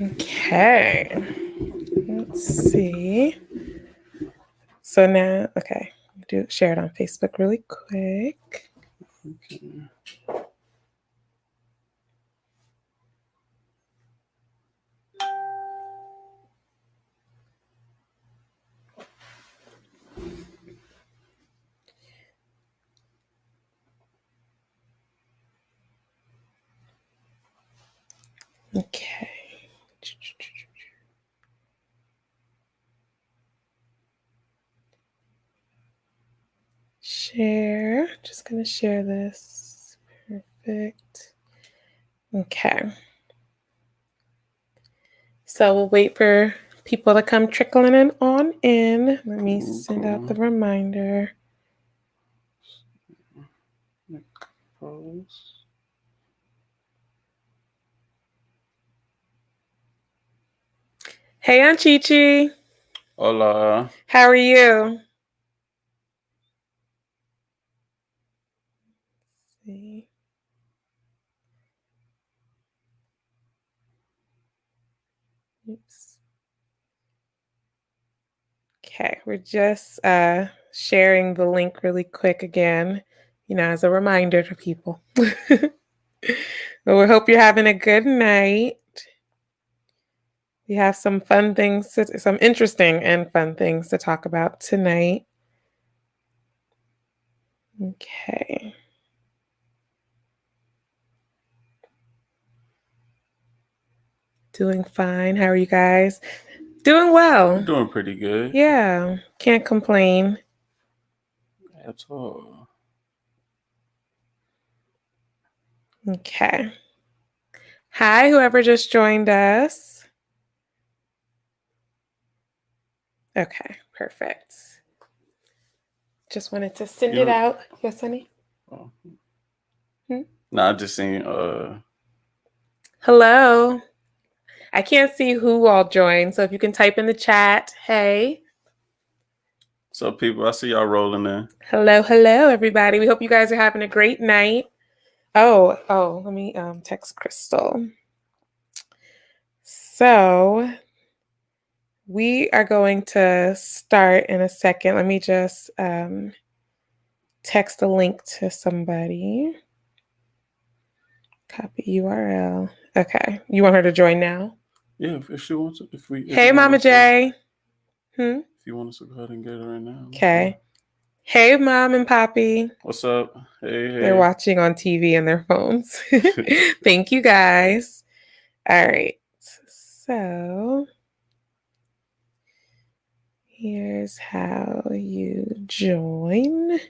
Okay. Let's see. So now, okay, do share it on Facebook really quick. Okay. Okay. Share. Just gonna share this. Perfect. Okay. So we'll wait for people to come trickling in on in. Let me send out the reminder. Post. Hey, Aunt Chi-Chi. Hola. How are you? Let's see. Oops. Okay, we're just sharing the link really quick again, as a reminder to people. Well, we hope you're having a good night. We have some some interesting and fun things to talk about tonight. Okay. Doing fine. How are you guys? Doing well. I'm doing pretty good. Yeah, can't complain. At all. Okay. Hi, whoever just joined us. Okay, perfect. Just wanted to send it out. Yes, honey? Oh. Hmm? No, I just seen Hello. I can't see who all joined, so if you can type in the chat, hey. So people, I see y'all rolling in. Hello, everybody. We hope you guys are having a great night. Oh, let me text Crystal. So we are going to start in a second. Let me just text a link to somebody. Copy URL. Okay. You want her to join now? Yeah, if she wants to. Hey, Mama J. If you want us to go ahead and get her right now. Okay. Hey, Mom and Poppy. What's up? Hey. They're watching on TV and their phones. Thank you, guys. All right. So here's how you join.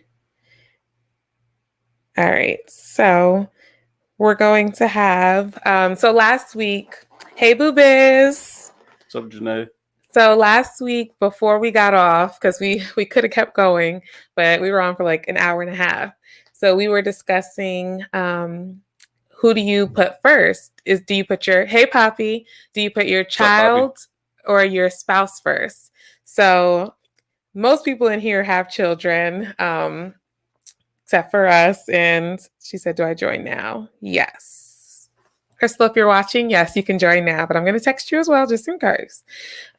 All right. So we're going to have, so last week, hey, Boobiz. What's up, Janae? So last week before we got off, because we could have kept going, but we were on for like an hour and a half. So we were discussing who do you put first? Do you put your, hey Poppy, do you put your child or your spouse first? So most people in here have children, except for us. And she said, do I join now? Yes. Crystal, if you're watching, yes, you can join now, but I'm going to text you as well, just in case.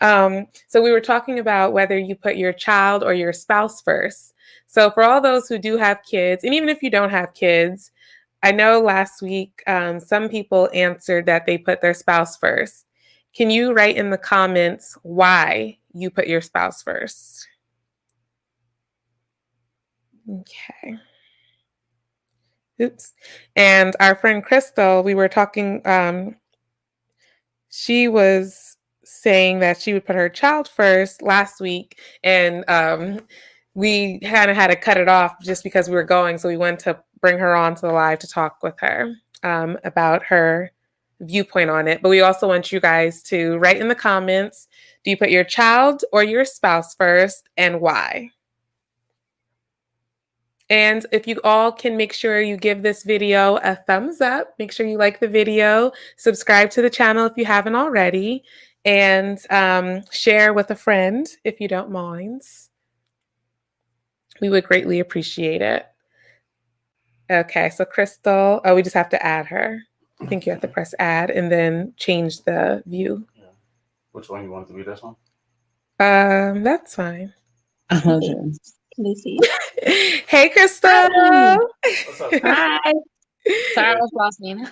So we were talking about whether you put your child or your spouse first. So for all those who do have kids, and even if you don't have kids, I know last week some people answered that they put their spouse first. Can you write in the comments why you put your spouse first? Okay. Oops. And our friend Crystal, we were talking, she was saying that she would put her child first last week, and we kind of had to cut it off just because we were going. So we went to bring her on to the live to talk with her about her viewpoint on it. But we also want you guys to write in the comments, do you put your child or your spouse first, and why? And if you all can make sure you give this video a thumbs up, make sure you like the video, subscribe to the channel if you haven't already, and share with a friend if you don't mind. We would greatly appreciate it. Okay, so Crystal, we just have to add her. I think you have to press add and then change the view. Yeah. Which one you want it to be? This one? That's fine. Okay. Let me see. Hey, Crystal. Hi. What's up? Hi. Sorry, I was listening.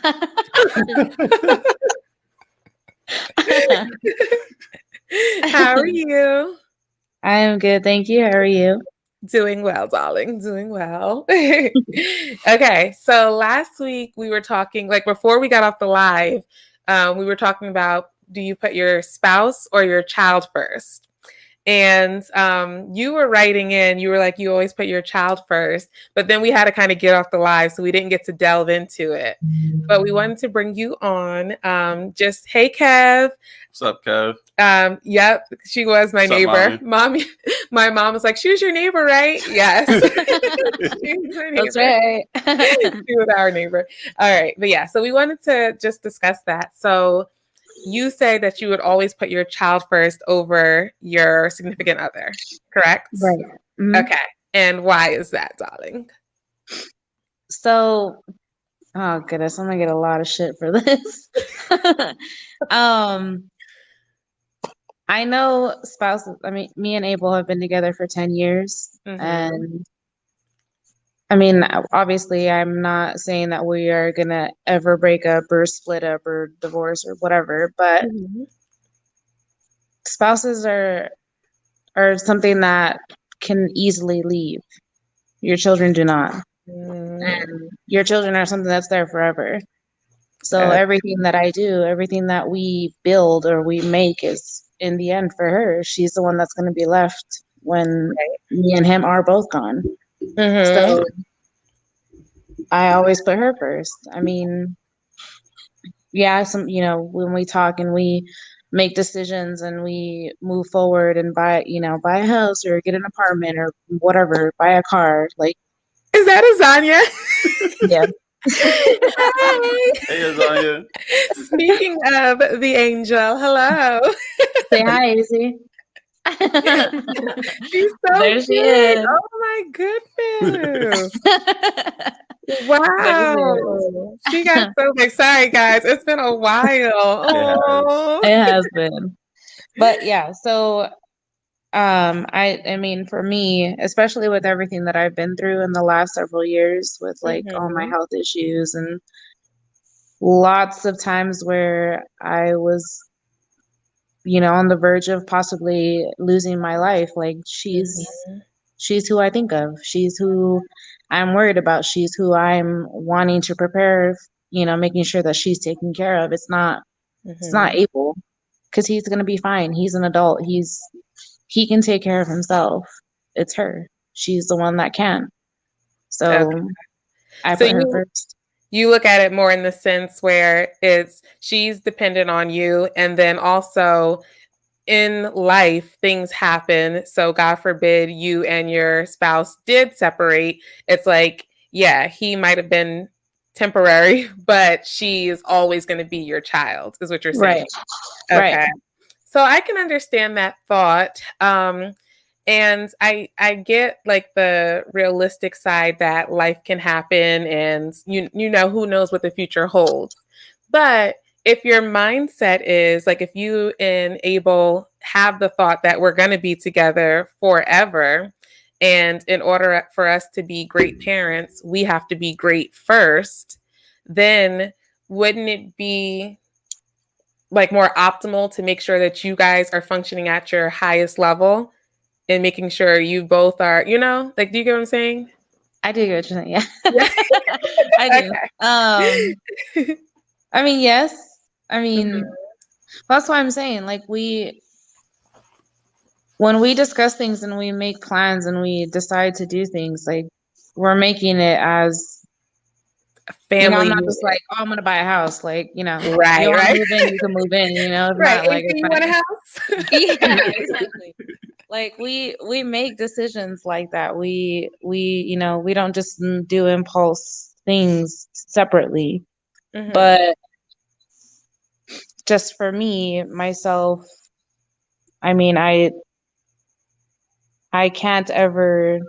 How are you? I am good, thank you. How are you? Doing well, darling. Doing well. Okay, so last week we were talking, like before we got off the live, we were talking about, do you put your spouse or your child first? And you were writing in, you were like, you always put your child first. But then we had to kind of get off the live, so we didn't get to delve into it. But we wanted to bring you on. Just, hey, Kev. What's up, Kev? Yep, she was my What's up, neighbor. mommy? My mom was like, she was your neighbor, right? Yes. She was my That's neighbor. right. She was our neighbor. All right. But yeah, so we wanted to just discuss that. So you say that you would always put your child first over your significant other, correct? Right. Mhm. Okay. And why is that, darling? So, oh goodness, I'm gonna get a lot of shit for this. um, I know spouses. I mean, me and Abel have been together for 10 years, Mhm. and I mean, obviously, I'm not saying that we are gonna ever break up or split up or divorce or whatever, but Mhm. spouses are something that can easily leave. Your children do not. Mm, And your children are something that's there forever. So okay. everything that I do, everything that we build or we make is in the end for her. She's the one that's going to be left when me and him are both gone. Mhm. So I always put her first. I mean, yeah, when we talk and we make decisions and we move forward and buy a house or get an apartment or whatever, buy a car, like, Is that Azania? yeah. Hi. Hey, Azania. Speaking of the angel, hello. Say hi, Izzy. She's so There she cute. is. Oh my goodness. There she Wow. She got so big. Sorry, guys. It's been a while. Oh. It has been. But yeah, so I mean for me, especially with everything that I've been through in the last several years with like all my Mhm. health issues and lots of times where I was, on the verge of possibly losing my life, like Mhm. she's who I think of. She's who I'm worried about. She's who I'm wanting to prepare, making sure that she's taken care of. It's not Mhm. Abel because he's going to be fine. He's an adult. He can take care of himself. It's her. She's the one that can. Okay. So I So put her you first. you look at it more in the sense where she's dependent on you, and then also in life things happen, so God forbid you and your spouse did separate. It's like, yeah, he might have been temporary, but she is always going to be your child, is what you're saying. Right. Right. Okay, so I can understand that thought. And I get like the realistic side that life can happen, and you know, who knows what the future holds. But if your mindset is like, if you and Abel have the thought that we're going to be together forever, and in order for us to be great parents, we have to be great first, then wouldn't it be like more optimal to make sure that you guys are functioning at your highest level and making sure you both are, like, do you get what I'm saying? I do get what you're saying. Yeah. Yeah. I do. Okay. I mean, yes. I Mhm. mean, that's why I'm saying, like, when we discuss things and we make plans and we decide to do things, like, we're making it as, I'm Family not unit. just like, oh, I'm gonna buy a house. Like, you Right, want to right. move in, you can move in. It's Right. not like AC, it's you not. want a house? Yeah, exactly. Like we make decisions like that. We don't just do impulse things separately. Mhm. But just for me, myself, I mean, I can't ever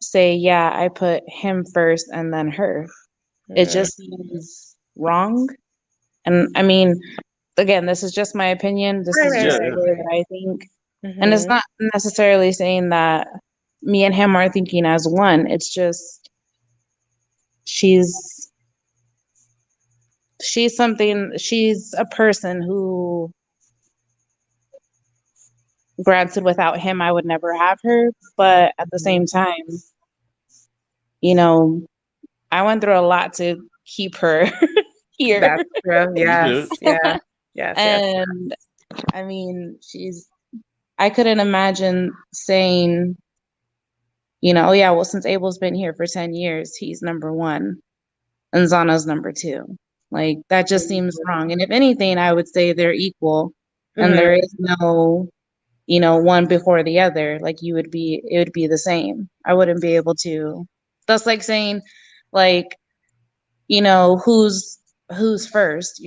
say, yeah, I put him first and then her. It Mm, just seems wrong. And I mean, again, this is just my opinion. This is Right, just Yeah, the yeah. way that I think. And it's Mm-hmm. not necessarily saying that me and him are thinking as one. It's just she's she's a person who, granted, without him I would never have her, but at the same time, you know, I went through a lot to keep her here. That's true. You good. Yes. Yeah. Yes. Yes. And I mean, I couldn't imagine saying, oh yeah, well, since Abel's been here for 10 years, he's number one and Zana's number two. Like, that just seems wrong. And if anything, I would say they're equal and Mm-hmm. there is no, one before the other. Like, it would be the same. I wouldn't be able to. That's like saying, like, who's first?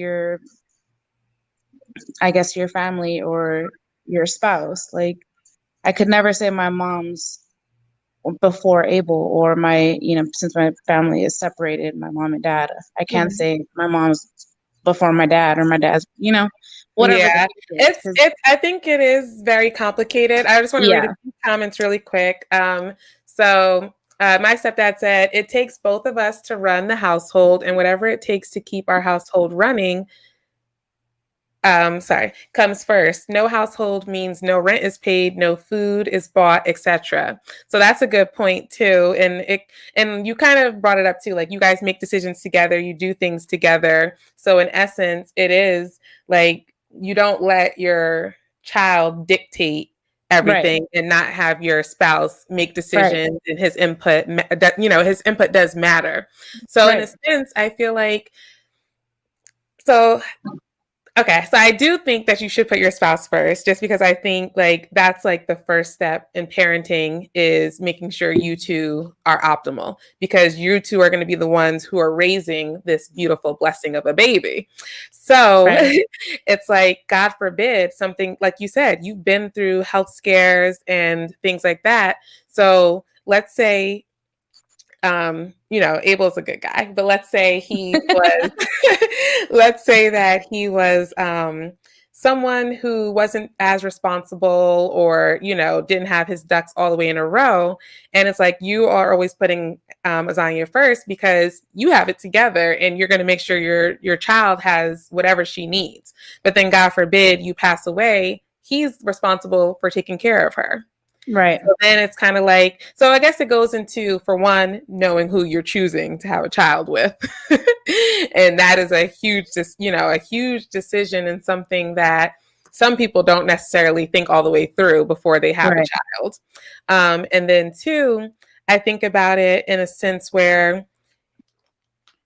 I guess your family or your spouse. Like, I could never say my mom's before Abel, or since my family is separated, my mom and dad, I can't say my mom's before my dad or my dad's, whatever the Yeah, case is. 'Cause I think it is very complicated. I just want to read a yeah, few comments really quick. My stepdad said, it takes both of us to run the household, and whatever it takes to keep our household running, comes first. No household means no rent is paid, no food is bought, etc. So that's a good point too. And you kind of brought it up too, like you guys make decisions together, you do things together. So in essence, it is like you don't let your child dictate right, everything and not have your spouse make right, decisions, and his input that his input does matter. So in a right, sense, I feel like so okay, so I do think that you should put your spouse first, just because I think like that's like the first step in parenting is making sure you two are optimal, because you two are going to be the ones who are raising this beautiful blessing of a baby. So right, it's like, God forbid, something like you said, you've been through health scares and things like that. So let's say Abel's a good guy, but let's say he was, let's say that he was someone who wasn't as responsible, or, didn't have his ducks all the way in a row. And it's like, you are always putting Azania first because you have it together and you're going to make sure your child has whatever she needs. But then God forbid you pass away, he's responsible for taking care of her. right, So then it's kind of like, so I guess it goes into, for one, knowing who you're choosing to have a child with. And that is a huge decision, and something that some people don't necessarily think all the way through before they have a right, child. And then two, I think about it in a sense where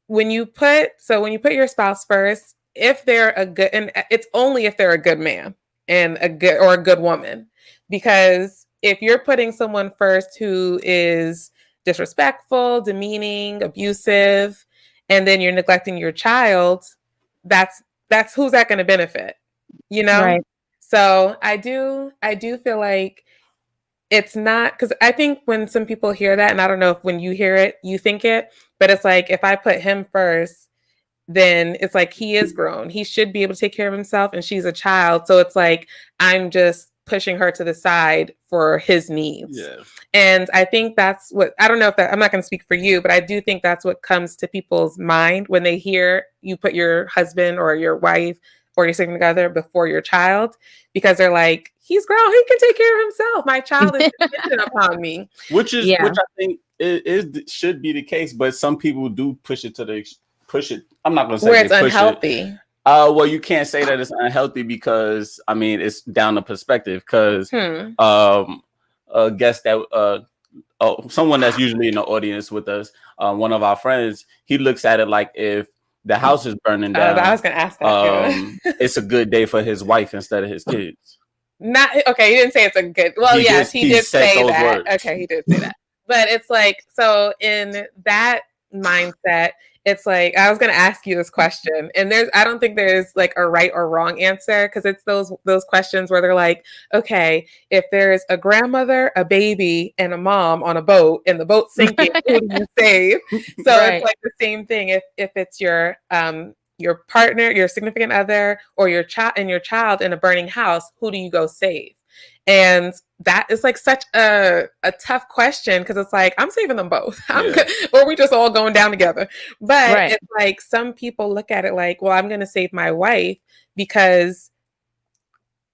when you put your spouse first, if they're a good, and it's only if they're a good man and a good woman, because if you're putting someone first who is disrespectful, demeaning, abusive, and then you're neglecting your child, that's who's that going to benefit, you know? right, So I do feel like it's not, because I think when some people hear that, and I don't know if when you hear it, you think it, but it's like, if I put him first, then it's like he is grown. He should be able to take care of himself, and she's a child. So it's like I'm just pushing her to the side for his needs. Yeah. And I think that's what, I don't know if that, I'm not going to speak for you, but I do think that's what comes to people's mind when they hear you put your husband or your wife or your significant other before your child, because they're like, he's grown, he can take care of himself. My child is dependent upon me. Which yeah, I think should be the case, but some people do push it. I'm not gonna say Where they it's push it. unhealthy. Well, you can't say that it's unhealthy, because I mean it's down to perspective. Because a guest that someone that's usually in the audience with us, one of our friends, he looks at it like, if the house is burning down, I was going to ask that too. it's a good day for his wife instead of his kids. Not okay. He didn't say it's a good. Well, yes, he did said say those that. words. Okay, he did say that. But it's like, so in that mindset, it's like, I was going to ask you this question, and I don't think there's like a right or wrong answer, because it's those questions where they're like, okay, if there's a grandmother, a baby, and a mom on a boat, and the boat's sinking, who do you save? So right, it's like the same thing. If it's your your partner, your significant other, or your child in a burning house, who do you go save? And that is like such a tough question, because it's like, I'm saving them both. I'm good. Or we just all going down together. But Right. it's like, some people look at it like, well, I'm going to save my wife because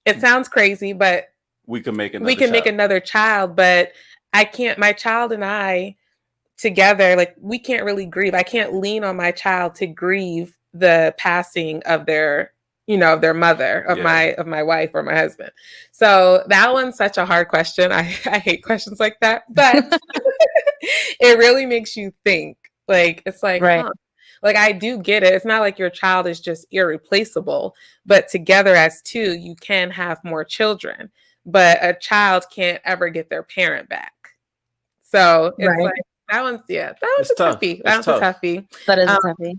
it sounds crazy, but we can make another child. But I can't, my child and I together, like, we can't really grieve. I can't lean on my child to grieve the passing of their, of their mother, of my wife or my husband. So that one's such a hard question. I hate questions like that, but it really makes you think. Like, it's like, Right. Like, I do get it. It's not like your child is just irreplaceable, but together as two, you can have more children, but a child can't ever get their parent back. So it's Right. like, that one's a toughie. That one's a toughie. That is a toughie.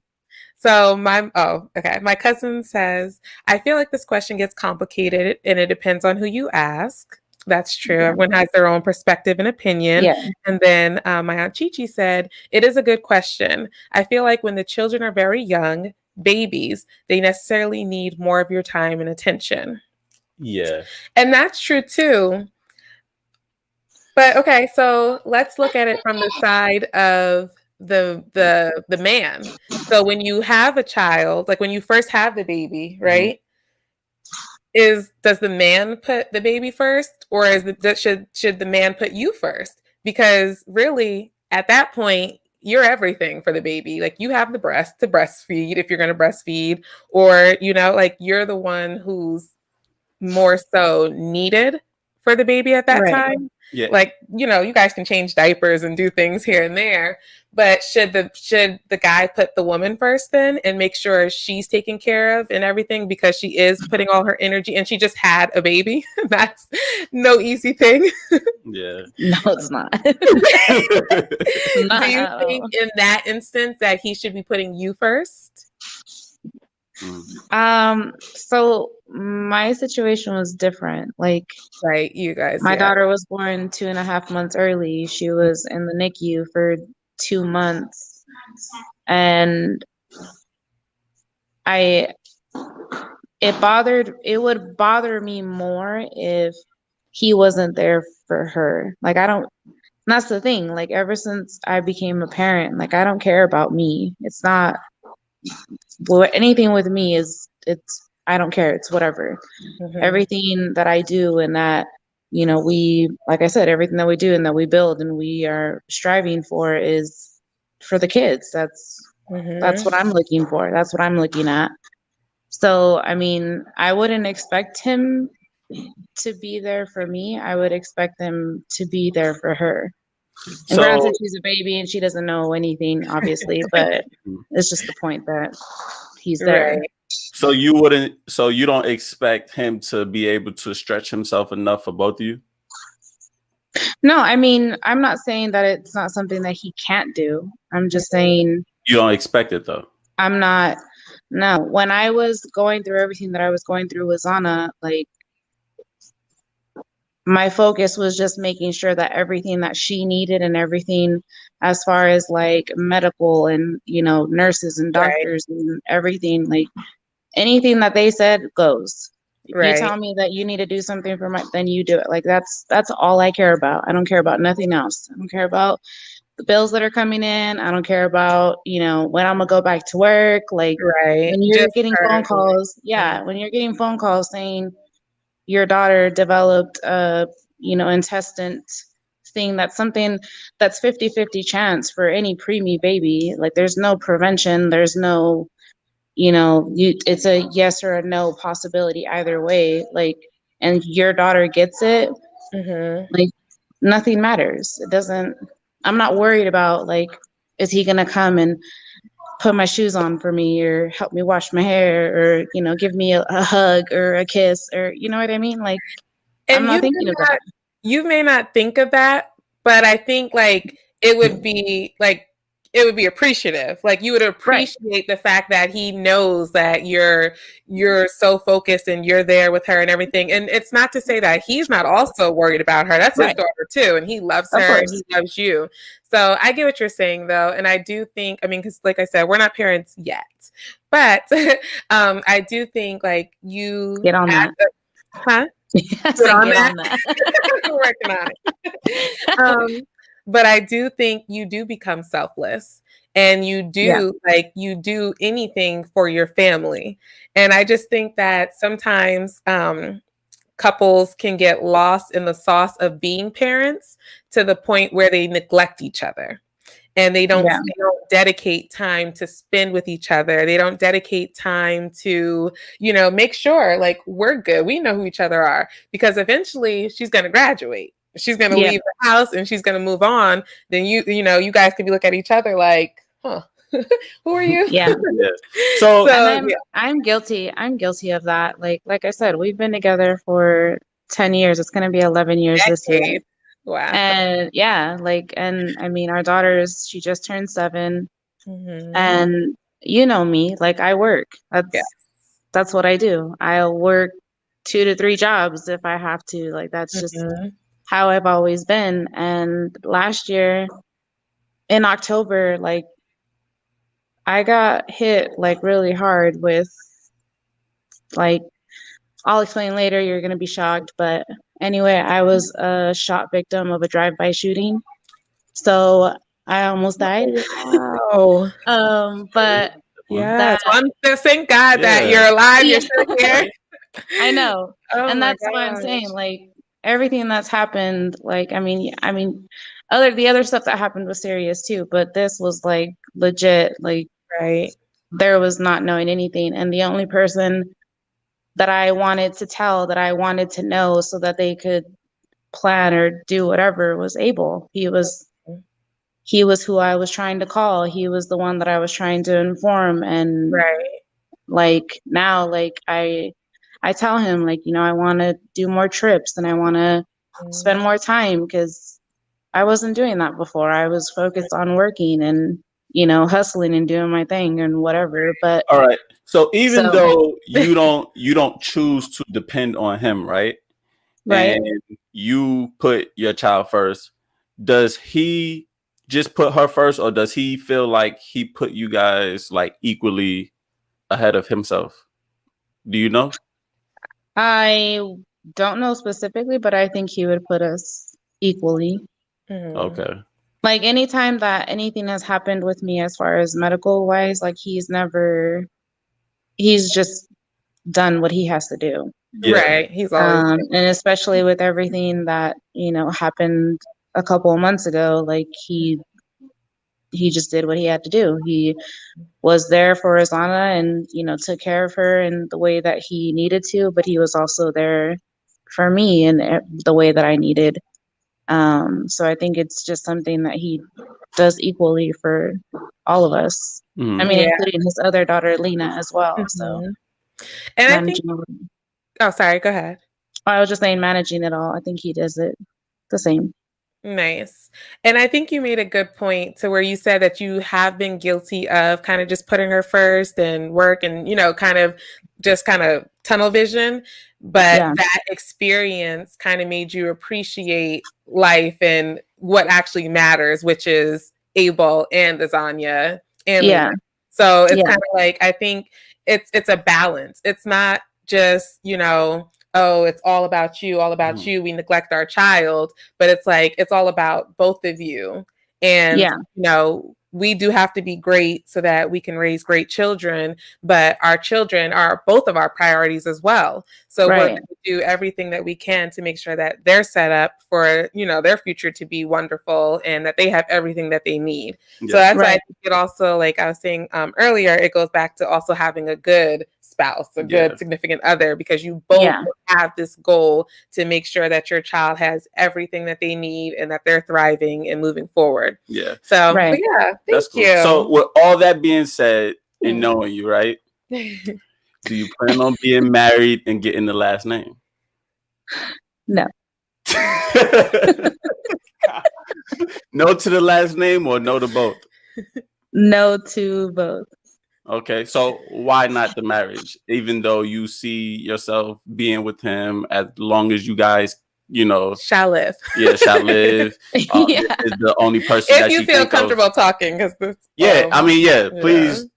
So my cousin says, I feel like this question gets complicated and it depends on who you ask. That's true. Yeah. Everyone has their own perspective and opinion. Yeah. And then my Aunt Chichi said, it is a good question. I feel like when the children are very young, babies, they necessarily need more of your time and attention. Yeah. And that's true too. But okay, so let's look at it from the side of the man. So when you have a child, like when you first have the baby, right? Does the man put the baby first, or should the man put you first? Because really, at that point, you're everything for the baby. Like, you have the breast to breastfeed if you're going to breastfeed, or like, you're the one who's more so needed for the baby at that time. Yeah. Like, you guys can change diapers and do things here and there, but should the guy put the woman first then and make sure she's taken care of and everything, because she is putting all her energy and she just had a baby? That's no easy thing. Yeah. No, it's not. Do you think in that instance that he should be putting you first? So my situation was different. Like, right, you guys. My daughter was born 2.5 months early. She was in the NICU for 2 months, and it would bother me more if he wasn't there for her. Like, that's the thing. Like, ever since I became a parent, like, I don't care about me. It's not, anything with me I don't care. It's whatever. Everything that I do and that, like I said, everything that we do and that we build and we are striving for is for the kids. That's what I'm looking for. That's what I'm looking at. So, I mean, I wouldn't expect him to be there for me. I would expect him to be there for her. And granted, she's a baby and she doesn't know anything, obviously, but it's just the point that he's there. Right. So you don't expect him to be able to stretch himself enough for both of you? No, I mean, I'm not saying that it's not something that he can't do. I'm just saying. You don't expect it though? No. When I was going through everything that I was going through with Zana, like, my focus was just making sure that everything that she needed and everything as far as like medical and, nurses and doctors and everything, like anything that they said goes. If you tell me that you need to do something then you do it. Like, that's all I care about. I don't care about nothing else. I don't care about the bills that are coming in. I don't care about, when I'm gonna go back to work. Like, when you're getting phone calls, when you're getting phone calls saying your daughter developed a, intestine thing, that's something that's 50-50 chance for any preemie baby. Like, there's no prevention. There's no, it's a yes or a no possibility either way. Like, and your daughter gets it, like, nothing matters. It doesn't, I'm not worried about, like, is he going to come and put my shoes on for me or help me wash my hair or, give me a hug or a kiss or, you know what I mean? Like, I'm not thinking of that. You may not think of that, but I think, like, it would be like, it would be appreciative. Like you would appreciate the fact that he knows that you're so focused and you're there with her and everything. And it's not to say that he's not also worried about her. That's his daughter too, and he loves her and he loves you. So I get what you're saying though, and I do think, I mean, because like I said, we're not parents yet, but I do think like you get on that. Huh? Yes, get on that. We're working on it. But I do think you do become selfless and you do you do anything for your family. And I just think that sometimes couples can get lost in the sauce of being parents to the point where they neglect each other. And they don't dedicate time to spend with each other. They don't dedicate time to, make sure like we're good. We know who each other are, because eventually she's going to graduate. She's going to leave the house and she's going to move on. Then you guys could be looking at each other like, huh, who are you? Yeah. So I'm guilty. I'm guilty of that. Like I said, we've been together for 10 years. It's going to be 11 years this year. Wow. And and I mean, our daughter's, she just turned 7. Mm-hmm. And you know me, like I work. That's what I do. I'll work 2 to 3 jobs if I have to. Like that's just how I've always been. And last year in October, like I got hit like really hard with like, I'll explain later, you're going to be shocked. But anyway, I was a shot victim of a drive-by shooting. So I almost died. Wow. But thank God that you're alive. You're still here. I know. Oh, and that's why I'm saying like everything that's happened, like, I mean, the other stuff that happened was serious too, but this was like legit, like there was not knowing anything. And the only person that I wanted to tell, that I wanted to know so that they could plan or do whatever was Abel. He was who I was trying to call. He was the one that I was trying to inform. And like now, like I tell him like, I want to do more trips and I want to spend more time, because I wasn't doing that before. I was focused on working and, hustling and doing my thing and whatever. But all right. So even though you don't choose to depend on him, right? Right. And you put your child first, does he just put her first, or does he feel like he put you guys like equally ahead of himself? Do you know? I don't know specifically, but I think he would put us equally. Okay. Like anytime that anything has happened with me as far as medical wise, like he's just done what he has to do. Right. He's always and especially with everything that, happened a couple of months ago, like he just did what he had to do. He was there for Islana and, took care of her in the way that he needed to, but he was also there for me in the way that I needed. So I think it's just something that he does equally for all of us. I mean, including his other daughter, Lena, as well. So, and I think, oh, sorry, go ahead. I was just saying, managing it all. I think he does it the same. Nice. And I think you made a good point to where you said that you have been guilty of kind of just putting her first and work and, kind of tunnel vision. But that experience kind of made you appreciate life and what actually matters, which is Abel and Azania and Lena. So it's kind of like, I think it's a balance. It's not just, oh, it's all about you, we neglect our child, but it's like, it's all about both of you. And, we do have to be great so that we can raise great children, but our children are both of our priorities as well. So we're going to do everything that we can to make sure that they're set up for, their future to be wonderful and that they have everything that they need. So that's why I think it also, like I was saying earlier, it goes back to also having a good spouse, a good significant other, because you both have this goal to make sure that your child has everything that they need and that they're thriving and moving forward. So thank you. So with all that being said and knowing you, right, do you plan on being married and getting the last name? No. No to the last name or no to both? No to both. Okay, so why not the marriage? Even though you see yourself being with him as long as you guys, Shall live. shall live. This Yeah. is the only person If that you you feel think of. comfortable talking, because this, Yeah, I mean, yeah. yeah. Please,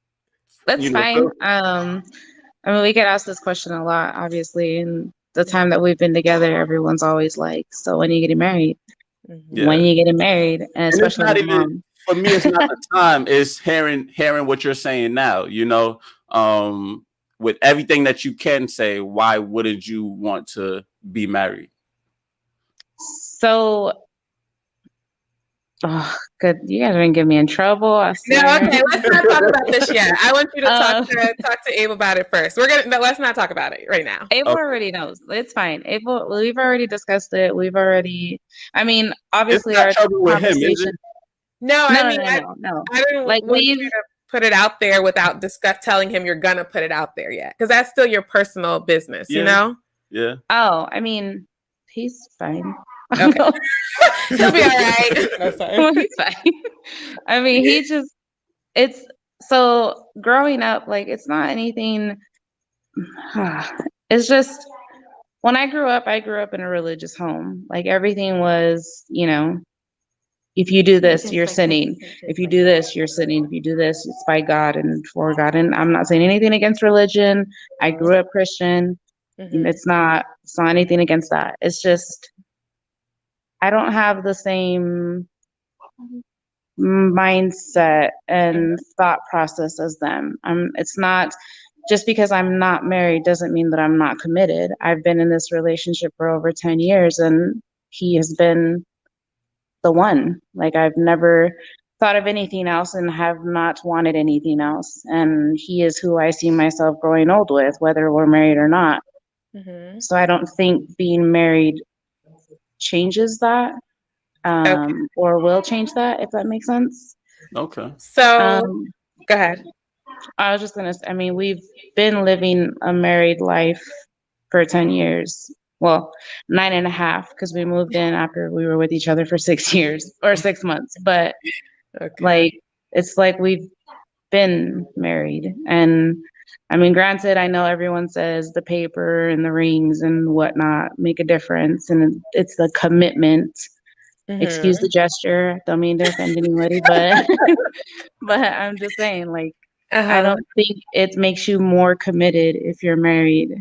That's fine. feel I mean, we get asked this question a lot, obviously, and the time that we've been together, everyone's always like, "So when are you getting married? When yeah. are you getting married?" And And it's especially not my even mom. for me. It's not the time. It's hearing what you're saying now. With everything that you can say, why wouldn't you want to be married? So, oh, good. You guys are gonna get me in trouble, I No, swear. okay, let's not talk about this yet. I want you to talk Um, to Abe about it first. No, let's not talk about it right now. Abel Okay. already knows. It's fine. Abel, we've already discussed it. I mean, It's obviously not our trouble with him, is conversation. it? No, No, I no, mean, no, no, no. I didn't Like want you we've, to put it out there without telling him you're gonna put it out there yet, because that's still your personal business, you Yeah, know. yeah. oh, I mean, he's fine. Okay, he'll be all right. No, sorry. Well, he's fine. I mean, it's so growing up, like, it's not anything. It's just when I grew up in a religious home. Like, everything was, if you do this, you're sinning. If you do this, you're sinning. If you do this, it's by God and for God. And I'm not saying anything against religion. I grew up Christian. Mm-hmm. It's not anything against that. It's just I don't have the same mindset and thought process as them. It's not just because I'm not married doesn't mean that I'm not committed. I've been in this relationship for over 10 years and he has been the one. Like, I've never thought of anything else and have not wanted anything else. And he is who I see myself growing old with, whether we're married or not. Mm-hmm. So I don't think being married changes that, Okay, or will change that, if that makes sense. Okay. so Um, go ahead. I was just gonna say, I mean, we've been living a married life for 10 years. Well, 9.5, because we moved in after we were with each other for 6 years or 6 months. But Okay. like, it's like we've been married. And I mean, granted, I know everyone says the paper and the rings and whatnot make a difference, and it's the commitment. Excuse Mm-hmm. the gesture. Don't mean to offend anybody, but but I'm just saying, like, I Uh-huh. don't think it makes you more committed if you're married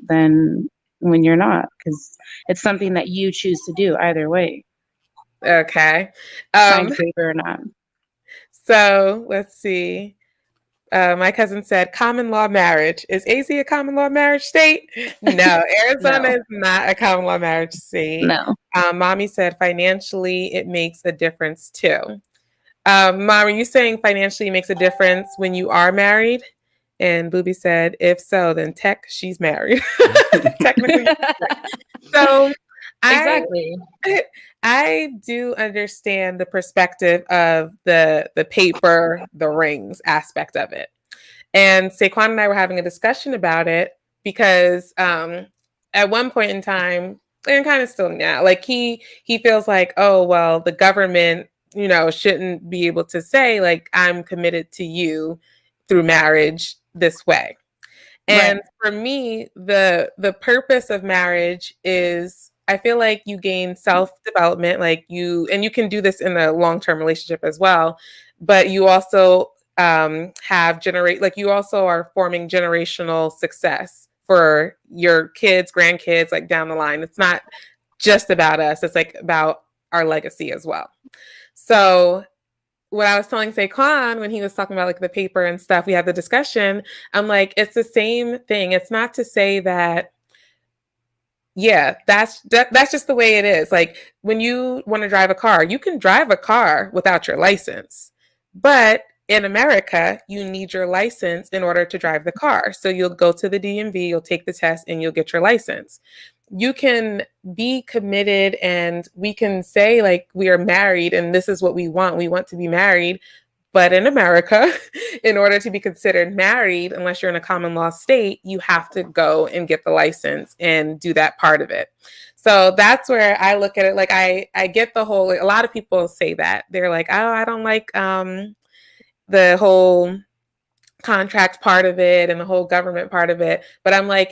than when you're not, because it's something that you choose to do either way, Okay. signed Um, paper or not. so let's see. My cousin said common law marriage. Is AZ a common law marriage state? No, Arizona No, is not a common law marriage state. no. Mommy said financially it makes a difference too. Mom, are you saying financially it makes a difference when you are married? And Booby said, if so, then she's married. Technically. So I Exactly. I do understand the perspective of the paper, the rings aspect of it. And Saquon and I were having a discussion about it because at one point in time, and kind of still now, like he feels like, oh well, the government, shouldn't be able to say like I'm committed to you through marriage this way. Right. And for me, the purpose of marriage is I feel like you gain self-development, like you can do this in a long-term relationship as well, but you also you also are forming generational success for your kids, grandkids, like down the line. It's not just about us, it's like about our legacy as well. So what I was telling Saquon when he was talking about like the paper and stuff, we had the discussion. I'm like, it's the same thing. It's not to say that, yeah, that's just the way it is. Like when you want to drive a car, you can drive a car without your license. But in America, you need your license in order to drive the car. So you'll go to the DMV, you'll take the test, and you'll get your license. You can be committed and we can say like we are married and this is what we want. We want to be married. But in America, in order to be considered married, unless you're in a common law state, you have to go and get the license and do that part of it. So that's where I look at it. Like I get the whole. Like, a lot of people say that they're like, oh, I don't like the whole contract part of it and the whole government part of it. But I'm like,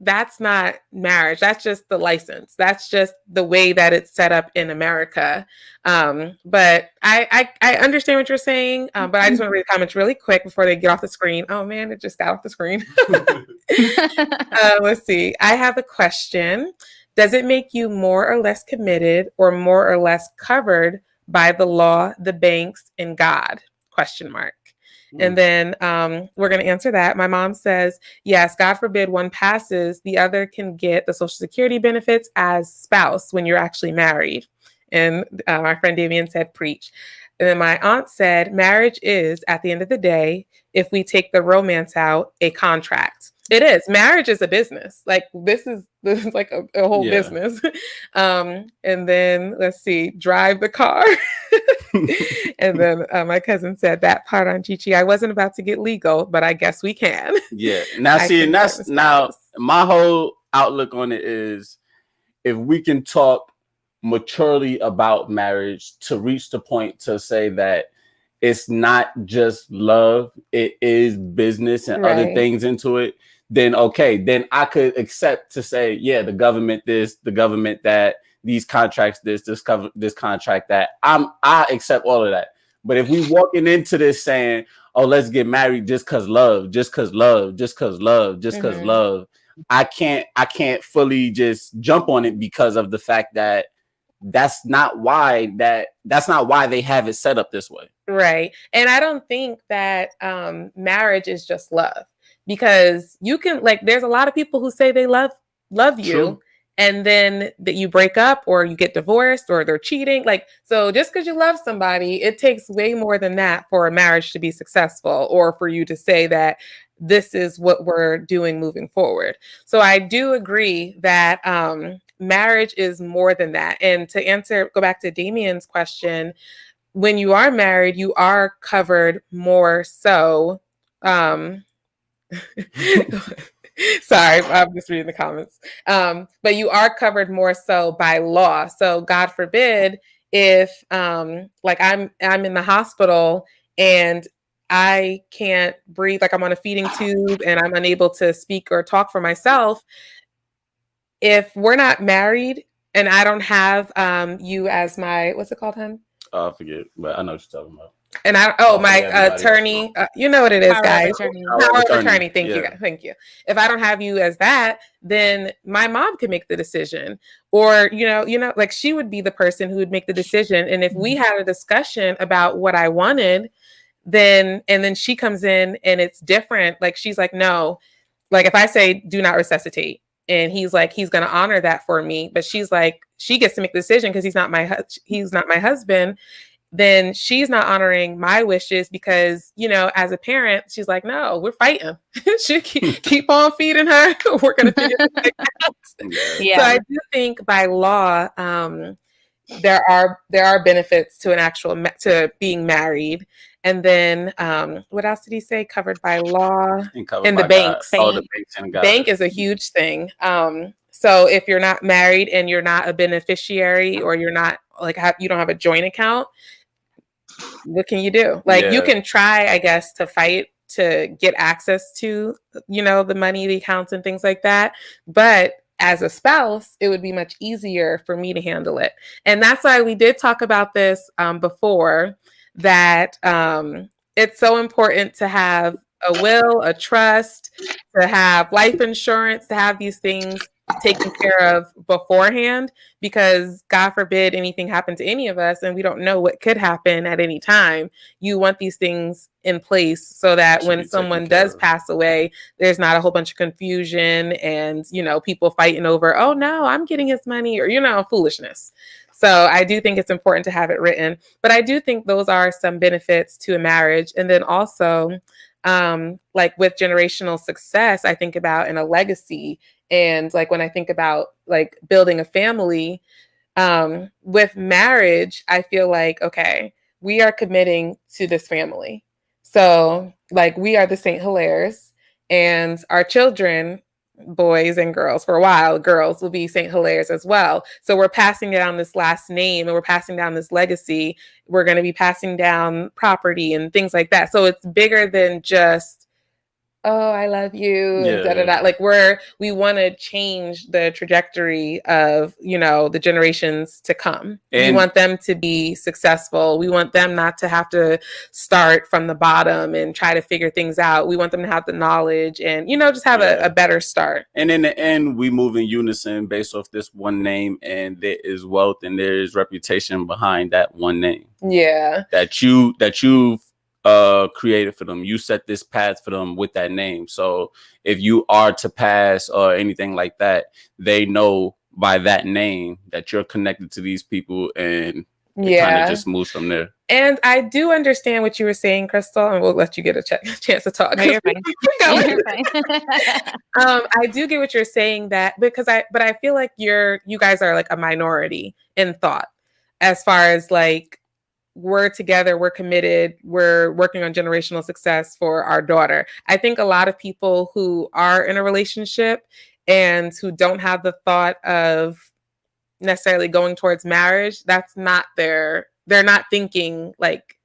that's not marriage. That's just the license. That's just the way that it's set up in America. But I understand what you're saying. But I just want to read the comments really quick before they get off the screen. Oh man, it just got off the screen. Let's see. I have a question. Does it make you more or less committed or more or less covered by the law, the banks, and God? Question mark. And then we're going to answer that. My mom says, yes, God forbid one passes, the other can get the Social Security benefits as spouse when you're actually married. And my friend Damien said, preach. And then my aunt said, marriage is, at the end of the day, if we take the romance out, a contract. It is. Marriage is a business. Like this is like a whole business. And then let's see, drive the car. And then my cousin said that part on Chichi. I wasn't about to get legal, but I guess we can. Yeah. Now see, and that's now my whole outlook on it is if we can talk maturely about marriage to reach the point to say that it's not just love, it is business and other things into it, then okay, then I could accept to say, yeah, the government this, the government that, these contracts this contract that. I accept all of that. But if we walking into this saying, oh, let's get married just because love, I can't fully just jump on it because of the fact that that's not why they have it set up this way. Right. And I don't think that marriage is just love, because you can, like, there's a lot of people who say they love you. True. And then that you break up or you get divorced or they're cheating. Like, so just because you love somebody, it takes way more than that for a marriage to be successful or for you to say that this is what we're doing moving forward. So I do agree that marriage is more than that. And to go back to Damien's question, when you are married, you are covered more so. Sorry, I'm just reading the comments. But you are covered more so by law. So God forbid if like I'm in the hospital and I can't breathe, like I'm on a feeding tube and I'm unable to speak or talk for myself. If we're not married and I don't have you as my, what's it called, hon? I forget, but I know what you're talking about. And my attorney, you know what it is, guys. Power of attorney. Thank you. If I don't have you as that, then my mom can make the decision, or you know, like she would be the person who would make the decision. And if we had a discussion about what I wanted, then she comes in and it's different. Like she's like, no, like if I say do not resuscitate, and he's like, he's going to honor that for me, but she's like, she gets to make the decision because he's not my husband. Then she's not honoring my wishes because, you know, as a parent, she's like, no, we're fighting. She keep on feeding her. We're going to figure it out. Yeah. So I do think by law, there are benefits to to being married. And then what else did he say? Covered by law and the banks. Oh, the banks and God. Bank is a huge thing. So if you're not married and you're not a beneficiary or you're not like you don't have a joint account, what can you do? Like you can try, I guess, to fight to get access to, you know, the money, the accounts and things like that. But as a spouse, it would be much easier for me to handle it. And that's why we did talk about this before, that it's so important to have a will, a trust, to have life insurance, to have these things taken care of beforehand, because God forbid anything happened to any of us and we don't know what could happen at any time. You want these things in place so that when someone does pass away, there's not a whole bunch of confusion and, you know, people fighting over, oh no, I'm getting his money, or, you know, foolishness. So I do think it's important to have it written, but I do think those are some benefits to a marriage. And then also, like with generational success, I think about in a legacy. And like when I think about like building a family, with marriage, I feel like, okay, we are committing to this family. So like we are the St. Hilaire's and our children boys and girls. For a while, girls will be St. Hilaire's as well. So we're passing down this last name and we're passing down this legacy. We're going to be passing down property and things like that. So it's bigger than just, oh, I love you, and da da da. Like we want to change the trajectory of, you know, the generations to come. And we want them to be successful. We want them not to have to start from the bottom and try to figure things out. We want them to have the knowledge and, you know, just have a better start. And in the end, we move in unison based off this one name, and there is wealth and there is reputation behind that one name. Yeah. That you've created for them. You set this path for them with that name. So if you are to pass or anything like that, they know by that name that you're connected to these people, and it kind of just moves from there. And I do understand what you were saying, Crystal, and we'll let you get a chance to talk. No, you're fine. You're fine. I do get what you're saying, that but I feel like you guys are like a minority in thought, as far as like, we're together, we're committed, we're working on generational success for our daughter. I think a lot of people who are in a relationship and who don't have the thought of necessarily going towards marriage, that's not they're not thinking like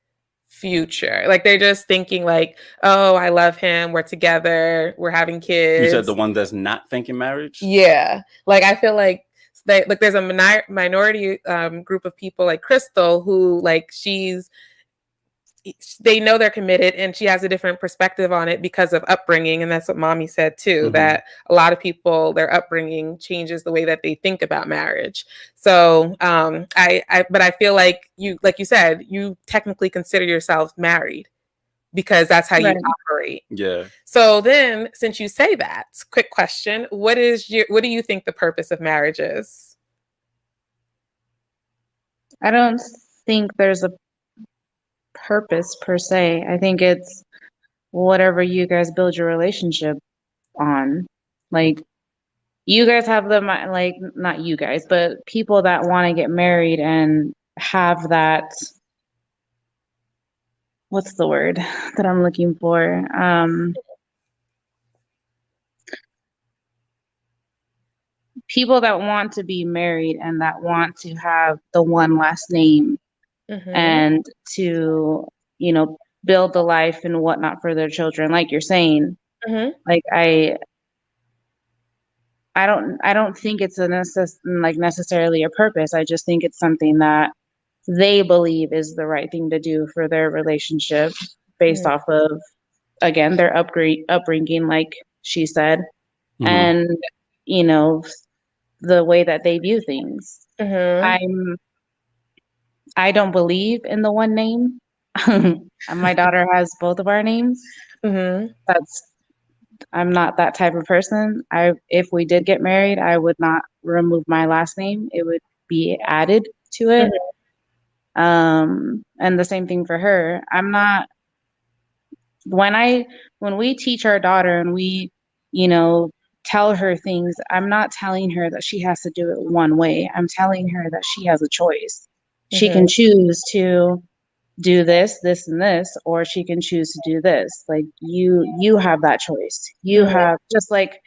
future. Like they're just thinking like, oh, I love him, we're together, we're having kids. You said the one that's not thinking marriage? Yeah. Like I feel like there's a minority group of people like Crystal who like they know they're committed and she has a different perspective on it because of upbringing. And that's what mommy said too, that a lot of people, their upbringing changes the way that they think about marriage. So but I feel like you said, you technically consider yourself married because that's how you operate. Yeah. So then, since you say that, quick question, what do you think the purpose of marriage is? I don't think there's a purpose per se. I think it's whatever you guys build your relationship on. Like, you guys have like, not you guys, but people that want to get married and have that, what's the word that I'm looking for? People that want to be married and that want to have the one last name and to, you know, build the life and whatnot for their children. Like you're saying, like I don't think it's necessarily a purpose. I just think it's something that they believe is the right thing to do for their relationship based off of, again, their upbringing, like she said, and, you know, the way that they view things. I don't believe in the one name. My daughter has both of our names. I'm not that type of person. If we did get married, I would not remove my last name. It would be added to it. And the same thing for her. I'm not, when we teach our daughter and we, you know, tell her things, I'm not telling her that she has to do it one way. I'm telling her that she has a choice. She can choose to do this, this, and this, or she can choose to do this. Like you have that choice. You have, just like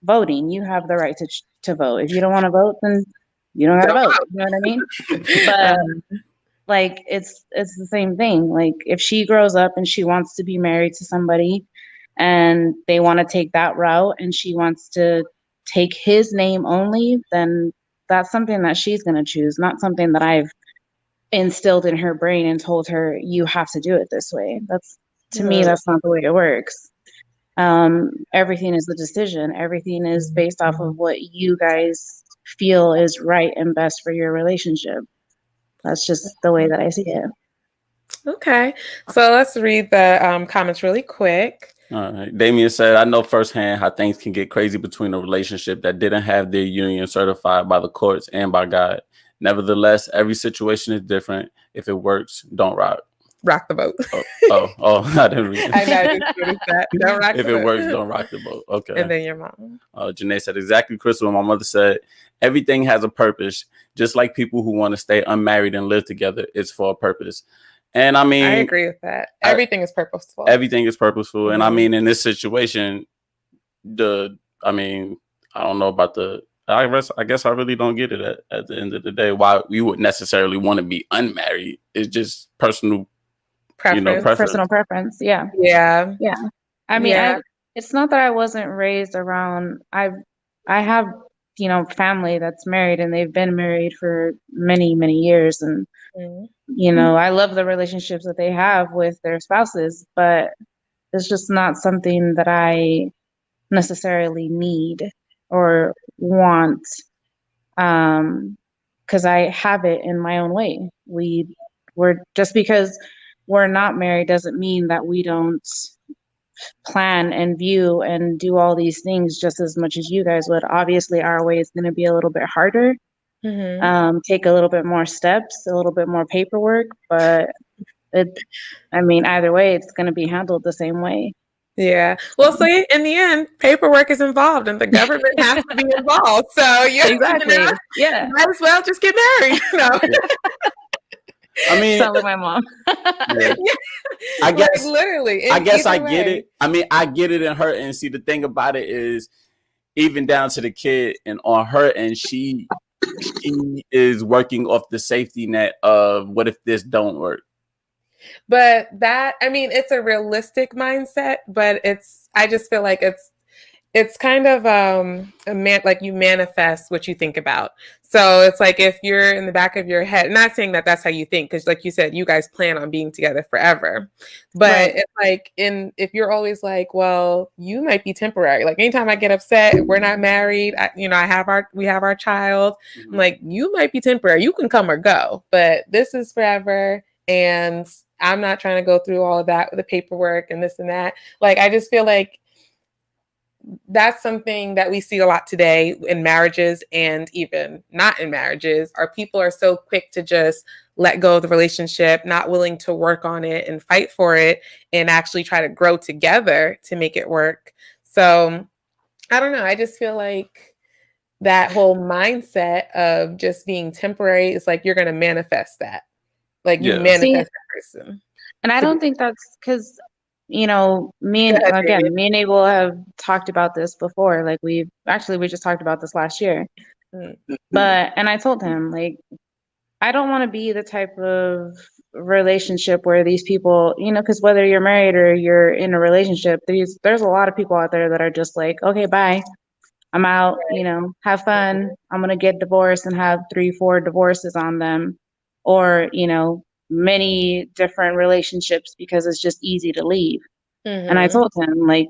voting, you have the right to vote. If you don't want to vote, then you don't got to vote. You know what I mean? But like, it's the same thing. Like, if she grows up and she wants to be married to somebody and they want to take that route and she wants to take his name only, then that's something that she's going to choose, not something that I've instilled in her brain and told her, you have to do it this way. To me, that's not the way it works. Everything is a decision. Everything is based off of what you guys feel is right and best for your relationship. That's just the way that I see it. Okay. So let's read the comments really quick. All right. Damien said, I know firsthand how things can get crazy between a relationship that didn't have their union certified by the courts and by God. Nevertheless, every situation is different. If it works, don't rock the boat. I didn't read it. I know. Don't rock if the it boat. Works, don't rock the boat. Okay. And then your mom. Janae said, exactly, Crystal. My mother said, everything has a purpose. Just like people who want to stay unmarried and live together, it's for a purpose. And I mean, I agree with that. Everything is purposeful. Everything is purposeful. And I mean, in this situation, the I mean, I don't know about the. I guess I really don't get it at the end of the day. Why we would necessarily want to be unmarried? It's just personal, Preference. preference. Personal preference. Yeah. Yeah. Yeah. I mean, Yeah. it's not that I wasn't raised around, I have, family that's married and they've been married for many, many years. And, Mhm. I love the relationships that they have with their spouses, but it's just not something that I necessarily need or want. Because I have it in my own way. We're just because we're not married doesn't mean that we don't plan and view and do all these things just as much as you guys would. Obviously, our way is going to be a little bit harder, Mhm. take a little bit more steps, a little bit more paperwork, but it, I mean, either way, it's going to be handled the same way. Yeah. Well, so in the end, paperwork is involved and the government has to be involved. So Exactly. Yeah. might as well just get married. No. I mean, Sound like my mom. yeah. Yeah. I Like guess. literally. I guess I Either get way. it. I mean, I get it in her. And see, the thing about it is, even down to the kid, and on her end, she is working off the safety net of what if this don't work. But that, I mean, it's a realistic mindset, but I just feel like it's kind of like you manifest what you think about. So it's like if you're in the back of your head, not saying that that's how you think, because like you said, you guys plan on being together forever. But Right. it's like if you're always like, well, you might be temporary. Like anytime I get upset, we're not married. We have our child. Mm-hmm. I'm like, you might be temporary. You can come or go, but this is forever. And I'm not trying to go through all of that with the paperwork and this and that. Like, I just feel like that's something that we see a lot today in marriages and even not in marriages. Our people are so quick to just let go of the relationship, not willing to work on it and fight for it and actually try to grow together to make it work. So I don't know. I just feel like that whole mindset of just being temporary is like you're going to manifest that. Like you manifest See, that person. and I don't think that's because, me Go and ahead, again, David. me and Abel have talked about this before. Like we just talked about this last year. Mm. And I told him, like, I don't want to be the type of relationship where these people, because whether you're married or you're in a relationship, there's a lot of people out there that are just like, okay, bye. I'm out, have fun. I'm gonna get divorced and have 3, 4 divorces on them, or, many different relationships because it's just easy to leave. And I Mm-hmm. told him, like,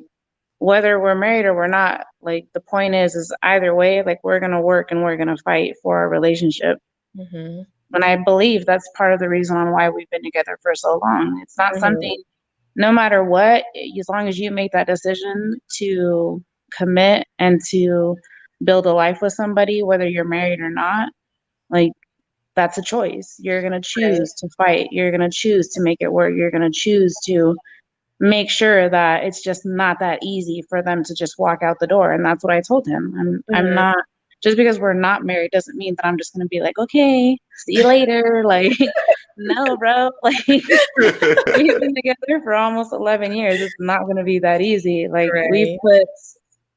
whether we're married or we're not, like, the point is either way, like, we're gonna work and we're gonna fight for our relationship. Mm-hmm. And I believe that's part of the reason on why we've been together for so long. It's not Mm-hmm. something, no matter what, as long as you make that decision to commit and to build a life with somebody, whether you're married or not, like that's a choice. You're going to Right. choose to fight. You're going to choose to make it work. You're going to choose to make sure that it's just not that easy for them to just walk out the door. And that's what I told him. I'm Mm-hmm. not, just because we're not married doesn't mean that I'm just going to be like, okay, see you later. Like, no, bro. Like, we've been together for almost 11 years. It's not going to be that easy. Like, we've Right. put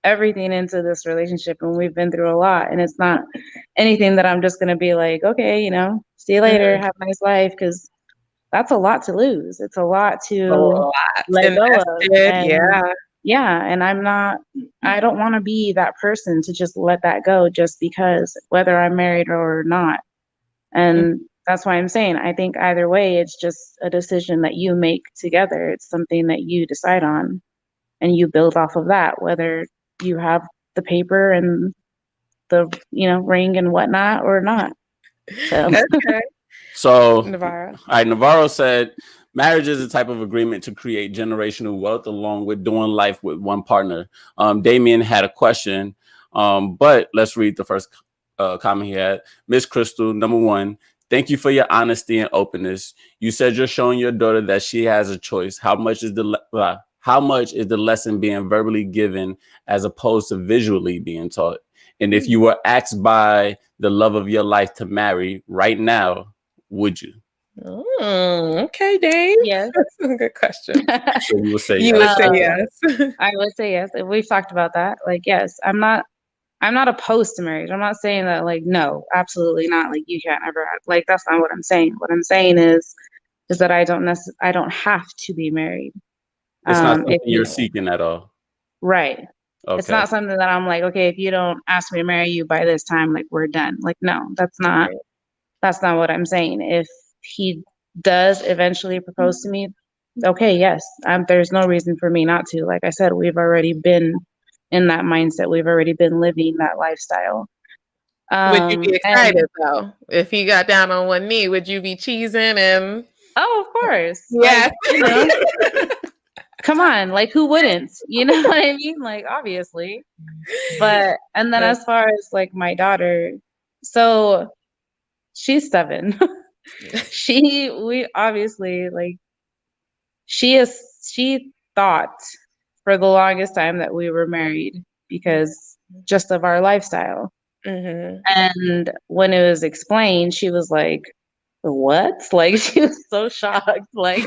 everything into this relationship and we've been through a lot. And it's not anything that I'm just going to be like, okay, see you later. Mm-hmm. Have a nice life. Because that's a lot to lose. It's a lot A to lot let go of. invested. And Yeah. yeah, and I don't want to be that person to just let that go just because, whether I'm married or not. And that's why I'm saying I think either way, it's just a decision that you make together. It's something that you decide on and you build off of that, whether you have the paper and the, ring and whatnot or not. So, Okay. So, Navarro. Navarro said, marriage is a type of agreement to create generational wealth along with doing life with one partner. Damien had a question, but let's read the first comment he had. Miss Crystal, number one, thank you for your honesty and openness. You said you're showing your daughter that she has a choice. How much is the lesson being verbally given as opposed to visually being taught? And if you were asked by the love of your life to marry right now, would you? Okay, Dave. Yes. That's a good question. So you would say You would yes. say Um, yes. I would say yes. We've talked about that. Like, yes, I'm not opposed to marriage. I'm not saying that like no, absolutely not. Like you can't ever like that's not what I'm saying. What I'm saying is that I don't have to be married. It's not something If you're you seeking at all. right. It's Okay. not something that I'm like, okay, if you don't ask me to marry you by this time, like we're done. Like no, that's not what I'm saying. If he does eventually propose to me, okay, yes, there's no reason for me not to. Like I said, we've already been in that mindset. We've already been living that lifestyle. Would you be And excited though if he got down on one knee? Would you be cheesing and oh, of course, like yes? come on, like who wouldn't? You know what I mean? Like obviously. But and then as far as like my daughter, so she's 7. We obviously like she thought for the longest time that we were married because just of our lifestyle. Mhm. And when it was explained, she was like, "What?" Like she was so shocked. Like,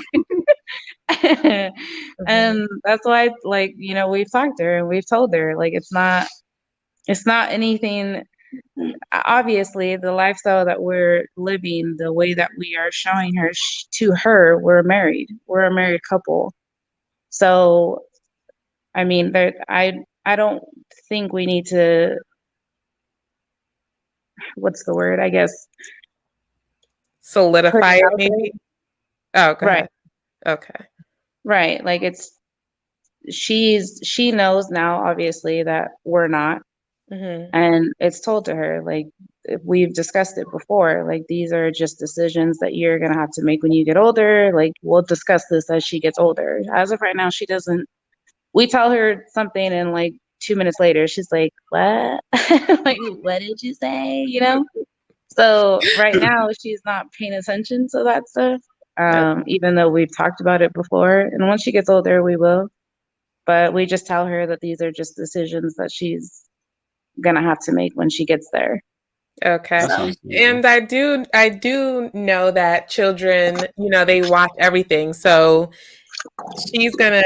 Mhm. and that's why, like, we've talked to her and we've told her, like, it's not anything. Obviously, the lifestyle that we're living, the way that we are showing her to her, we're married. We're a married couple. So, I mean, I don't think we need to. What's the word? I guess put Solidify it it out there. maybe? Oh, go Right. ahead. Okay. Right. Like she knows now obviously that we're not, Mhm. and it's told to her like we've discussed it before, like these are just decisions that you're going to have to make when you get older. Like we'll discuss this as she gets older. As of right now she doesn't. We tell her something and like 2 minutes later she's like, "What?" Like, "What did you say?" So right now she's not paying attention to that stuff. Yep. Even though we've talked about it before, and once she gets older we will. But we just tell her that these are just decisions that she's gonna have to make when she gets there. Okay. That's So understandable. And I do know that children, they watch everything. So she's gonna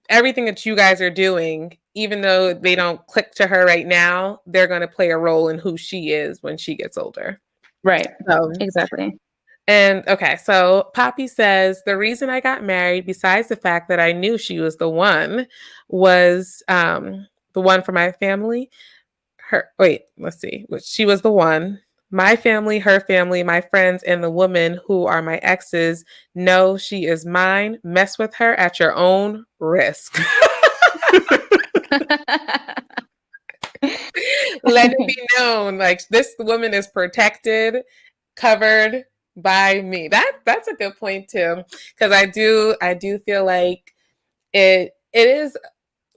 everything that you guys are doing, even though they don't click to her right now, they're gonna play a role in who she is when she gets older. right, So exactly. and okay, so Poppy says the reason I got married, besides the fact that I knew she was was the one for my family. Her wait, let's see. She was the one. My family, her family, my friends, and the women who are my exes know she is mine. Mess with her at your own risk. Let it be known, like this woman is protected, covered by me. That's a good point too, because I do feel like it is.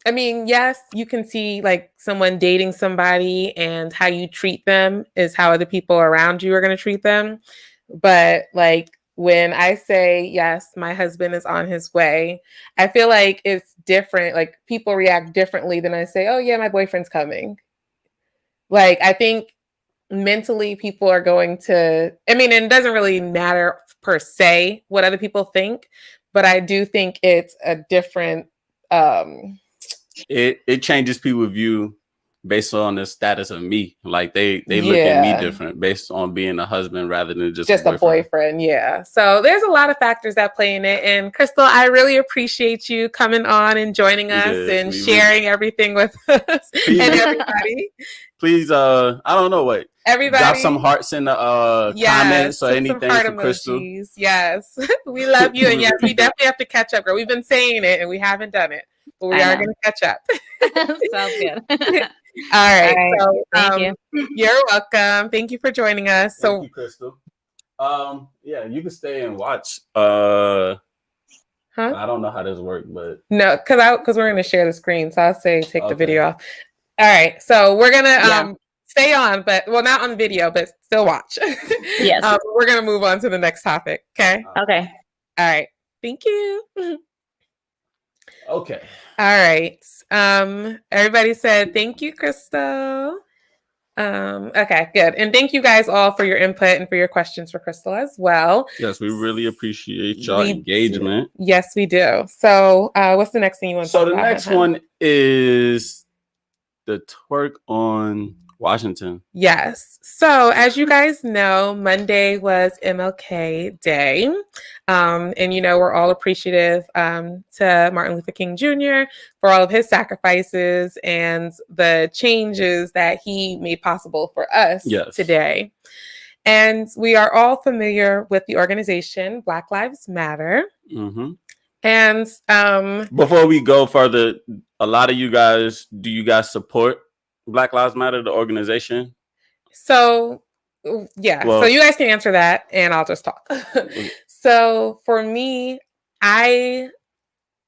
I mean, yes, you can see like someone dating somebody and how you treat them is how other people around you are going to treat them. But like when I say, yes, my husband is on his way, I feel like it's different. Like people react differently than I say, oh, yeah, my boyfriend's coming. Like I think mentally people are going to, I mean, it doesn't really matter per se what other people think, but I do think it's a different, um, It changes people's view based on the status of me. Like they look at me yeah. different based on being a husband rather than just a Just a boyfriend. boyfriend, yeah. So there's a lot of factors that play in it. And Crystal, I really appreciate you coming on and joining We us did. and We sharing everything with us and please everybody. please I don't know what. Drop some Everybody, hearts in the yes, comments or some anything heart for Crystal. emojis. Yes, we love you. And yes, we definitely have to catch up, girl. We've been saying it and we haven't done it, but we I are know. going to catch up. Sounds good. All All right. right. So Thank you. you're welcome. Thank you for joining us. Thank So, you, Crystal. Yeah, you can stay and watch. huh? I don't know how this works, but No, because we're going to share the screen. So I'll say take the okay. video off. All right. So we're gonna Yeah. stay on, but well, not on video, but still watch. Yes. We're gonna move on to the next topic. Okay. Okay. All right. Thank you. Okay. All right. Everybody said thank you, Crystal. Okay, good. And thank you guys all for your input and for your questions for Crystal as well. Yes, we really appreciate your engagement. Yes, we do. So what's the next thing you want to talk about? So the next one is the twerk on Washington. Yes. So as you guys know, Monday was MLK Day. And, you know, we're all appreciative to Martin Luther King Jr. for all of his sacrifices and the changes that he made possible for us today. And we are all familiar with the organization Black Lives Matter. Mm-hmm. And before we go further, a lot of you guys, do you guys support Black Lives Matter, the organization? So, yeah. So you guys can answer that and I'll just talk. So for me, I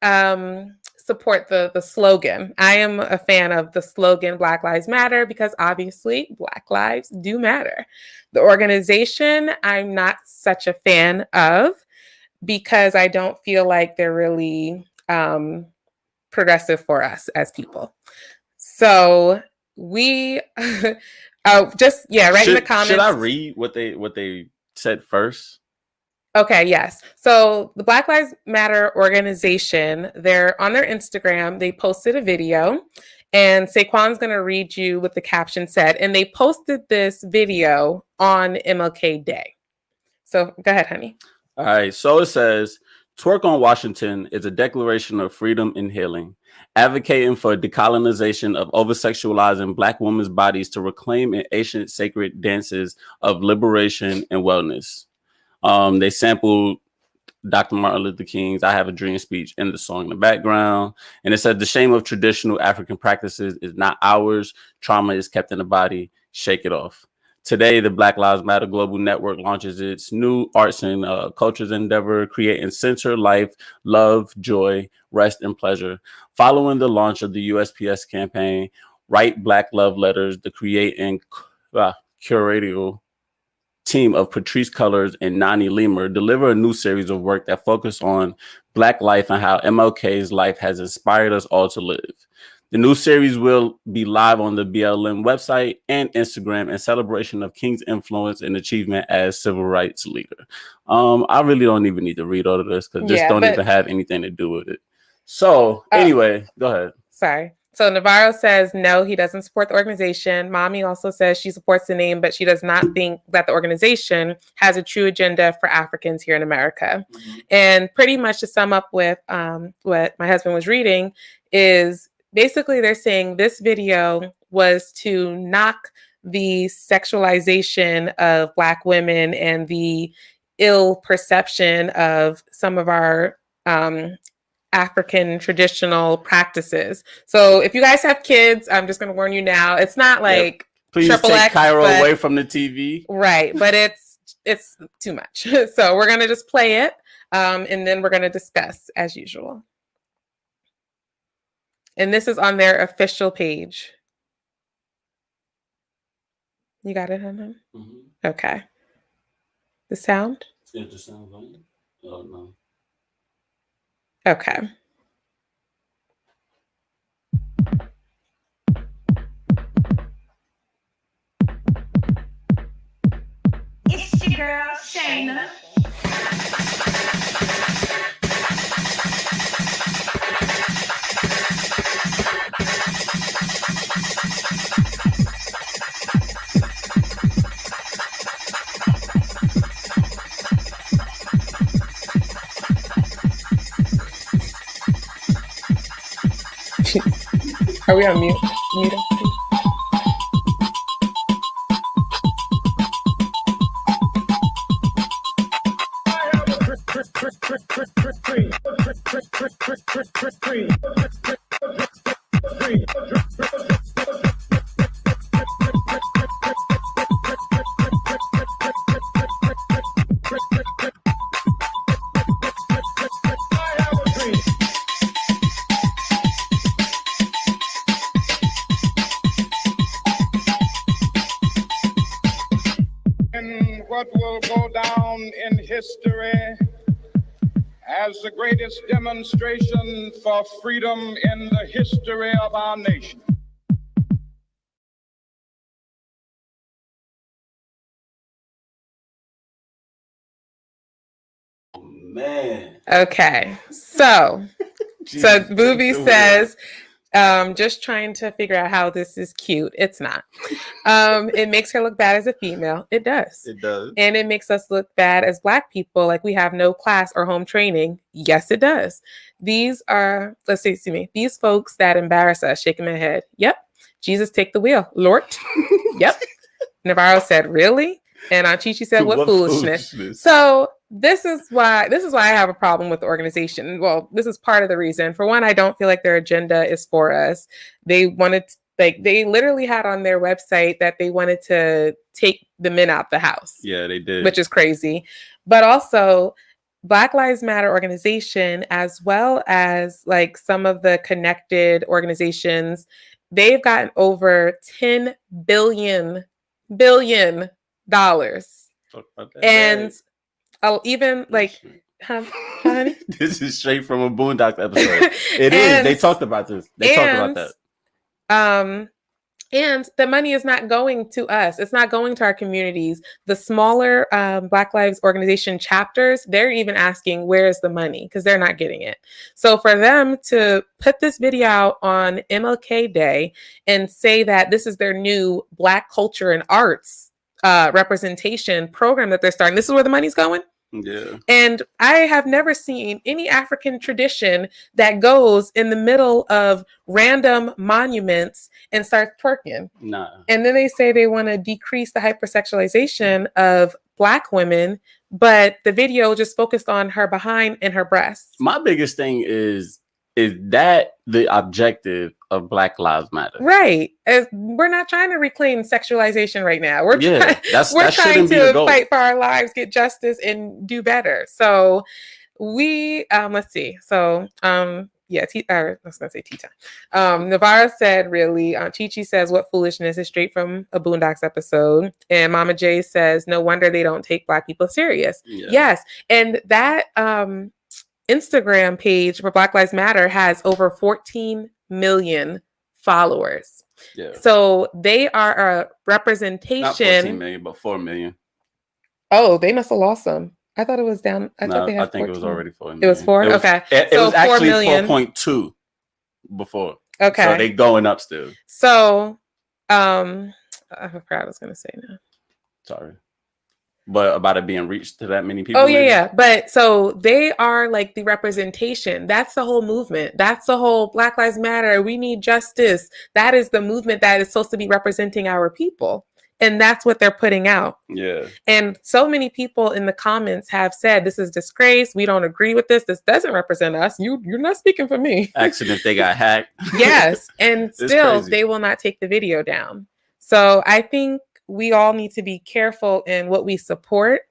support the slogan. I am a fan of the slogan Black Lives Matter because obviously Black lives do matter. The organization I'm not such a fan of because I don't feel like they're really progressive for us as people. So we just write in the comments. Should I read what they said first? Okay, yes. So the Black Lives Matter organization, they're on their Instagram, they posted a video, and Saquon's going to read you what the caption said. And they posted this video on MLK Day. So go ahead, honey. All right. So it says, Twerk on Washington is a declaration of freedom and healing, advocating for decolonization of over-sexualizing Black women's bodies to reclaim an ancient sacred dances of liberation and wellness. They sampled Dr. Martin Luther King's I Have a Dream speech in the song in the background. And it said, the shame of traditional African practices is not ours. Trauma is kept in the body. Shake it off. Today, the Black Lives Matter Global Network launches its new arts and cultures endeavor, creating center life, love, joy, rest, and pleasure. Following the launch of the USPS campaign, Write Black Love Letters, the create and curatorial team of Patrice Cullors and Nani Lemur deliver a new series of work that focus on Black life and how MLK's life has inspired us all to live. The new series will be live on the BLM website and Instagram in celebration of King's influence and achievement as civil rights leader. I really don't even need to read all of this because this don't even have anything to do with it. So anyway, go ahead. Sorry. So Navarro says, no, he doesn't support the organization. Mommy also says she supports the name, but she does not think that the organization has a true agenda for Africans here in America. Mm-hmm. And pretty much to sum up with what my husband was reading is basically they're saying this video was to knock the sexualization of Black women and the ill perception of some of our African traditional practices. So if you guys have kids, I'm just going to warn you now. It's not like please take X, Cairo away from the TV. Right, but it's too much. So we're going to just play it, and then we're going to discuss as usual. And this is on their official page. You got it, Hannah? Mm-hmm. Okay. The sound? Is the sound right? Oh no. Okay. It's your girl, Shayna. Are we on mute? Mute us, please. What will go down in history as the greatest demonstration for freedom in the history of our nation. Man. Okay. So Jesus, Booby take the says, just trying to figure out how this is cute. It's not. It makes her look bad as a female. It does. wheel. It does. And it makes us look bad as Black people, like we have no class or home training. Yes, it does. These are, let's see me, these folks that embarrass us, shaking my head. Yep. Jesus, take the wheel. Lord. Yep. Navarro said, really? And Aunt Chichi said, what foolishness. So this is why I have a problem with the organization. Well, this is part of the reason. For one, I don't feel like their agenda is for us. They wanted, they literally had on their website that they wanted to take the men out the house. Yeah, they did. Which is crazy. But also, Black Lives Matter organization, as well as like some of the connected organizations, they've gotten over $10 billion. And I'll even like, honey? This is straight from a Boondocks episode. It is. They talked about this. They talked about that. And the money is not going to us. It's not going to our communities. The smaller Black Lives Organization chapters, they're even asking, where's the money? Because they're not getting it. So for them to put this video out on MLK Day and say that this is their new Black culture and arts representation program that they're starting, this is where the money's going? Yeah. And I have never seen any African tradition that goes in the middle of random monuments and starts twerking. Nah. And then they say they want to decrease the hypersexualization of Black women, but the video just focused on her behind and her breasts. My biggest thing is that the objective of Black Lives Matter? Right. We're not trying to reclaim sexualization right now. We're trying to fight for our lives, get justice, and do better. So we let's see. So I was gonna say tea time. Navarro said, really, Chi-Chi says, what foolishness, is straight from a Boondocks episode. And Mama J says, no wonder they don't take Black people serious. Yeah. Yes. And that Instagram page for Black Lives Matter has over 14 million followers. Yeah. So they are a representation. Not 14 million, but 4 million. Oh, they must have lost some. I thought it was down. I think it was already 4 million. It was 4? Okay. It was actually 4.2 before. Okay. So they going up still. So I forgot what I was going to say now. Sorry. But about it being reached to that many people. Oh, yeah. But so they are like the representation. That's the whole movement. That's the whole Black Lives Matter. We need justice. That is the movement that is supposed to be representing our people. And that's what they're putting out. Yeah. And so many people in the comments have said, this is disgrace. We don't agree with this. This doesn't represent us. You're not speaking for me. Accident, they got hacked. Yes. And still, they will not take the video down. So I think we all need to be careful in what we support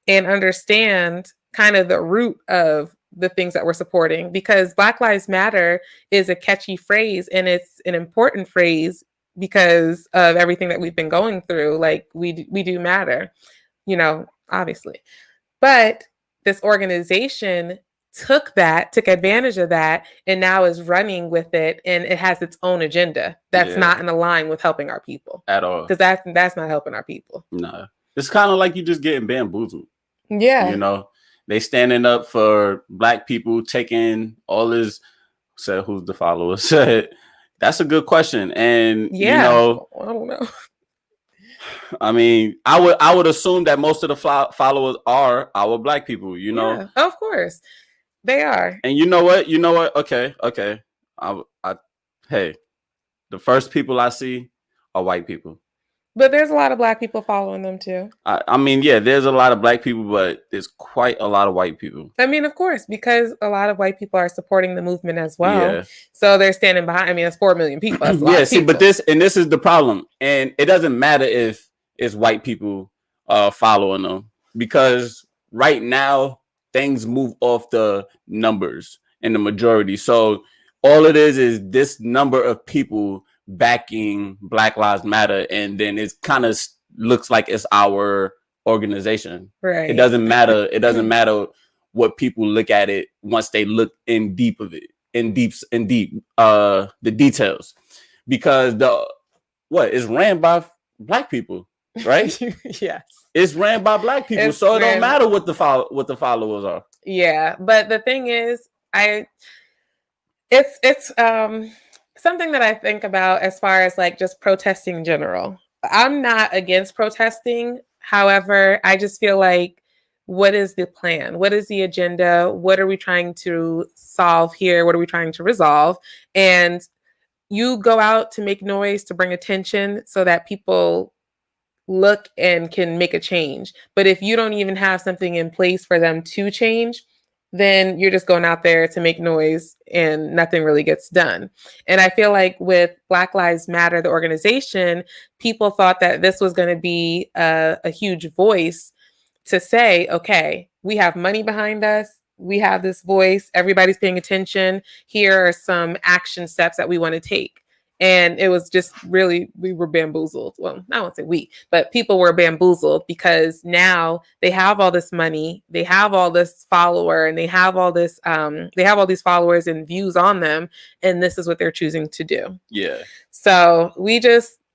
and understand kind of the root of the things that we're supporting, because Black Lives Matter is a catchy phrase, and it's an important phrase because of everything that we've been going through. Like we do matter, obviously. But this organization took advantage of that, and now is running with it, and it has its own agenda that's not in line with helping our people at all. Because that's not helping our people. No, it's kind of like you just getting bamboozled. Yeah, they standing up for Black people, taking all this. Said who's the followers? Said that's a good question, and I don't know. I mean, I would assume that most of the followers are our Black people. Yeah, of course. They are. And you know what? Okay. Hey, the first people I see are white people. But there's a lot of Black people following them too. I mean, yeah, there's a lot of Black people, but there's quite a lot of white people. I mean, of course, because a lot of white people are supporting the movement as well. Yeah. So they're standing behind. I mean, it's 4 million people. That's a lot of people. But this is the problem. And it doesn't matter if it's white people following them, because right now things move off the numbers and the majority. So all it is this number of people backing Black Lives Matter, and then it kind of looks like it's our organization. Right. It doesn't matter. It doesn't matter what people look at it once they look in deep of it, in deep the details, because it's ran by Black people, right? Yes. It's ran by Black people, so it don't matter what the followers are. Yeah, but the thing is, it's something that I think about as far as like just protesting in general. I'm not against protesting. However, I just feel like what is the plan? What is the agenda? What are we trying to solve here? What are we trying to resolve? And you go out to make noise to bring attention so that people look and can make a change. But if you don't even have something in place for them to change, then you're just going out there to make noise and nothing really gets done. And I feel like with Black Lives Matter, the organization, people thought that this was going to be a huge voice to say, okay, we have money behind us. We have this voice. Everybody's paying attention. Here are some action steps that we want to take. And it was just really, we were bamboozled. Well, I won't say we, but people were bamboozled because now they have all this money, they have all this follower, and they have all this, they have all these followers and views on them, and this is what they're choosing to do. Yeah. So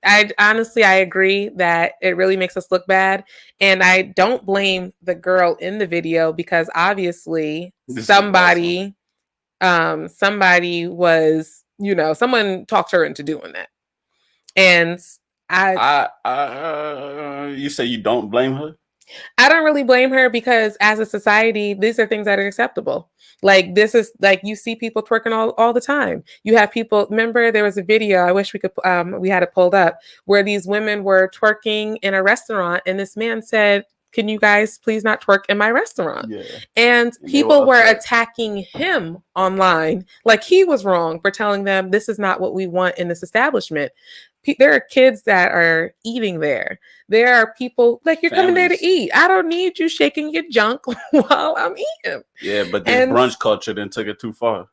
I honestly, I agree that it really makes us look bad. And I don't blame the girl in the video because obviously somebody was, someone talked her into doing that. And you say you don't blame her? I don't really blame her because as a society, these are things that are acceptable. Like this is like you see people twerking all the time. You have people, remember there was a video, I wish we had it pulled up, where these women were twerking in a restaurant and this man said, "Can you guys please not twerk in my restaurant?" Yeah. And people were attacking him online like he was wrong for telling them this is not what we want in this establishment. There are kids that are eating there. There are people like you're coming there to eat. I don't need you shaking your junk while I'm eating. Yeah, but this brunch culture then took it too far.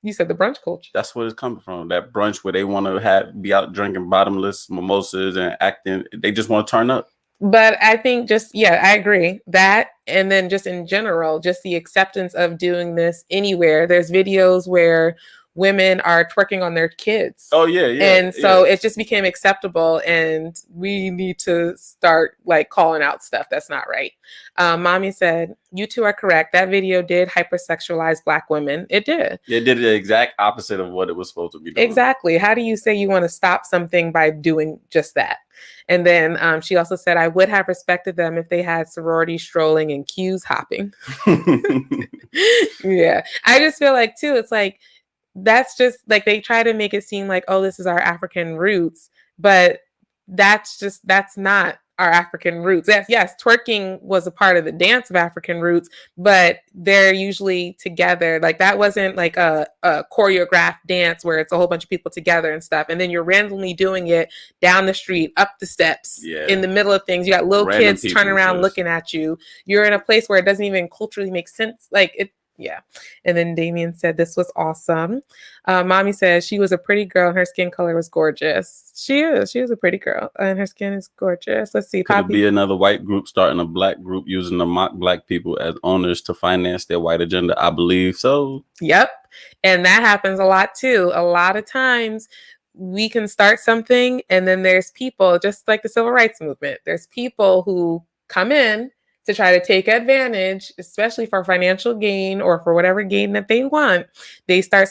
You said the brunch culture. That's where it's coming from. That brunch where they want to be out drinking bottomless mimosas and acting. They just want to turn up. But I think I agree that. And then just in general, just the acceptance of doing this anywhere. There's videos where women are twerking on their kids. Oh, yeah. And so it just became acceptable. And we need to start like calling out stuff that's not right. Mommy said, "You two are correct. That video did hypersexualize Black women." It did. It did the exact opposite of what it was supposed to be doing. Exactly. How do you say you want to stop something by doing just that? And then she also said, "I would have respected them if they had sorority strolling and cues hopping." Yeah. I just feel like too, it's like, that's just like they try to make it seem like, oh, this is our African roots, but that's not our African roots. Yes, twerking was a part of the dance of African roots, but they're usually together. Like that wasn't like a choreographed dance where it's a whole bunch of people together and stuff. And then you're randomly doing it down the street, up the steps, in the middle of things. You got little kids turning around looking at you. You're in a place where it doesn't even culturally make sense. Like it. Yeah. And then Damien said, "This was awesome." Mommy says she was a pretty girl and her skin color was gorgeous. She is a pretty girl and her skin is gorgeous. Let's see. Could it be another white group starting a Black group using to mock Black people as owners to finance their white agenda? I believe so. Yep. And that happens a lot too. A lot of times we can start something and then there's people, just like the civil rights movement, there's people who come in to try to take advantage, especially for financial gain or for whatever gain that they want. They start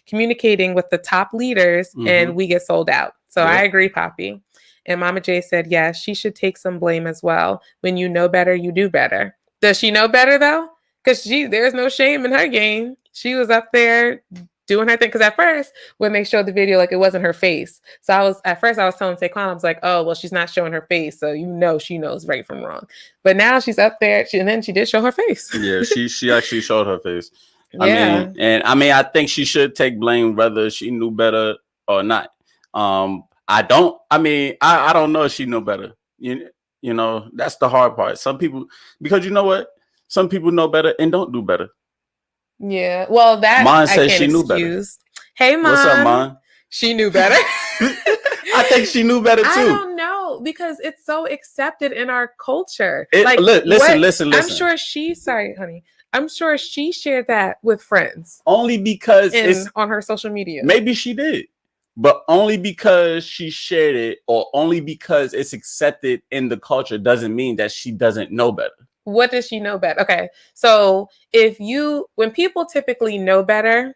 communicating with the top leaders and we get sold out. So I agree, Poppy. And Mama J said, yes, she should take some blame as well. When you know better, you do better. Does she know better though? Because there's no shame in her game. She was up there doing her thing. Because at first, when they showed the video, like it wasn't her face. So I was telling Saquon, I was like, oh, well, she's not showing her face. So she knows right from wrong. But now she's up there. And then she did show her face. Yeah, she actually showed her face. I think she should take blame whether she knew better or not. I don't know if she knew better. You know, that's the hard part. Some people, because you know what? Some people know better and don't do better. Yeah. Well, that Mom says she knew better. Hey, Mom. What's up, Mom? She knew better. I think she knew better too. I don't know because it's so accepted in our culture. Listen. I'm sure I'm sure she shared that with friends. Only because it's on her social media. Maybe she did. But only because she shared it or only because it's accepted in the culture doesn't mean that she doesn't know better. what does she know better? Okay, so when people typically know better,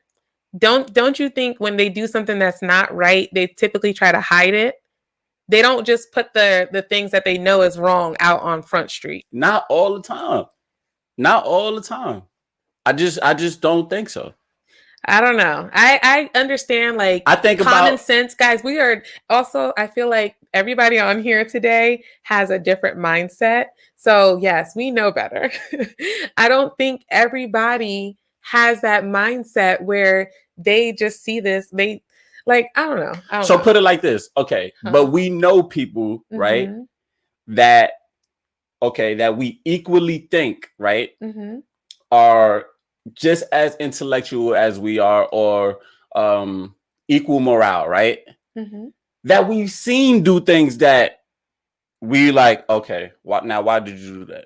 don't you think when they do something that's not right, they typically try to hide it? They don't just put the things that they know is wrong out on Front Street. Not all the time. Not all the time. I just don't think so. I don't know. I understand, like, I think common about sense, guys. We are also, I feel like everybody on here today has a different mindset. So yes, we know better. I don't think everybody has that mindset where they just see this. They like, I don't know. I don't so know. put it like this. Okay. But we know people, right? Mhm. That we equally think, right? Mhm. Are just as intellectual as we are, or equal morale, right? Mhm. That we've seen do things that we like, okay, why did you do that?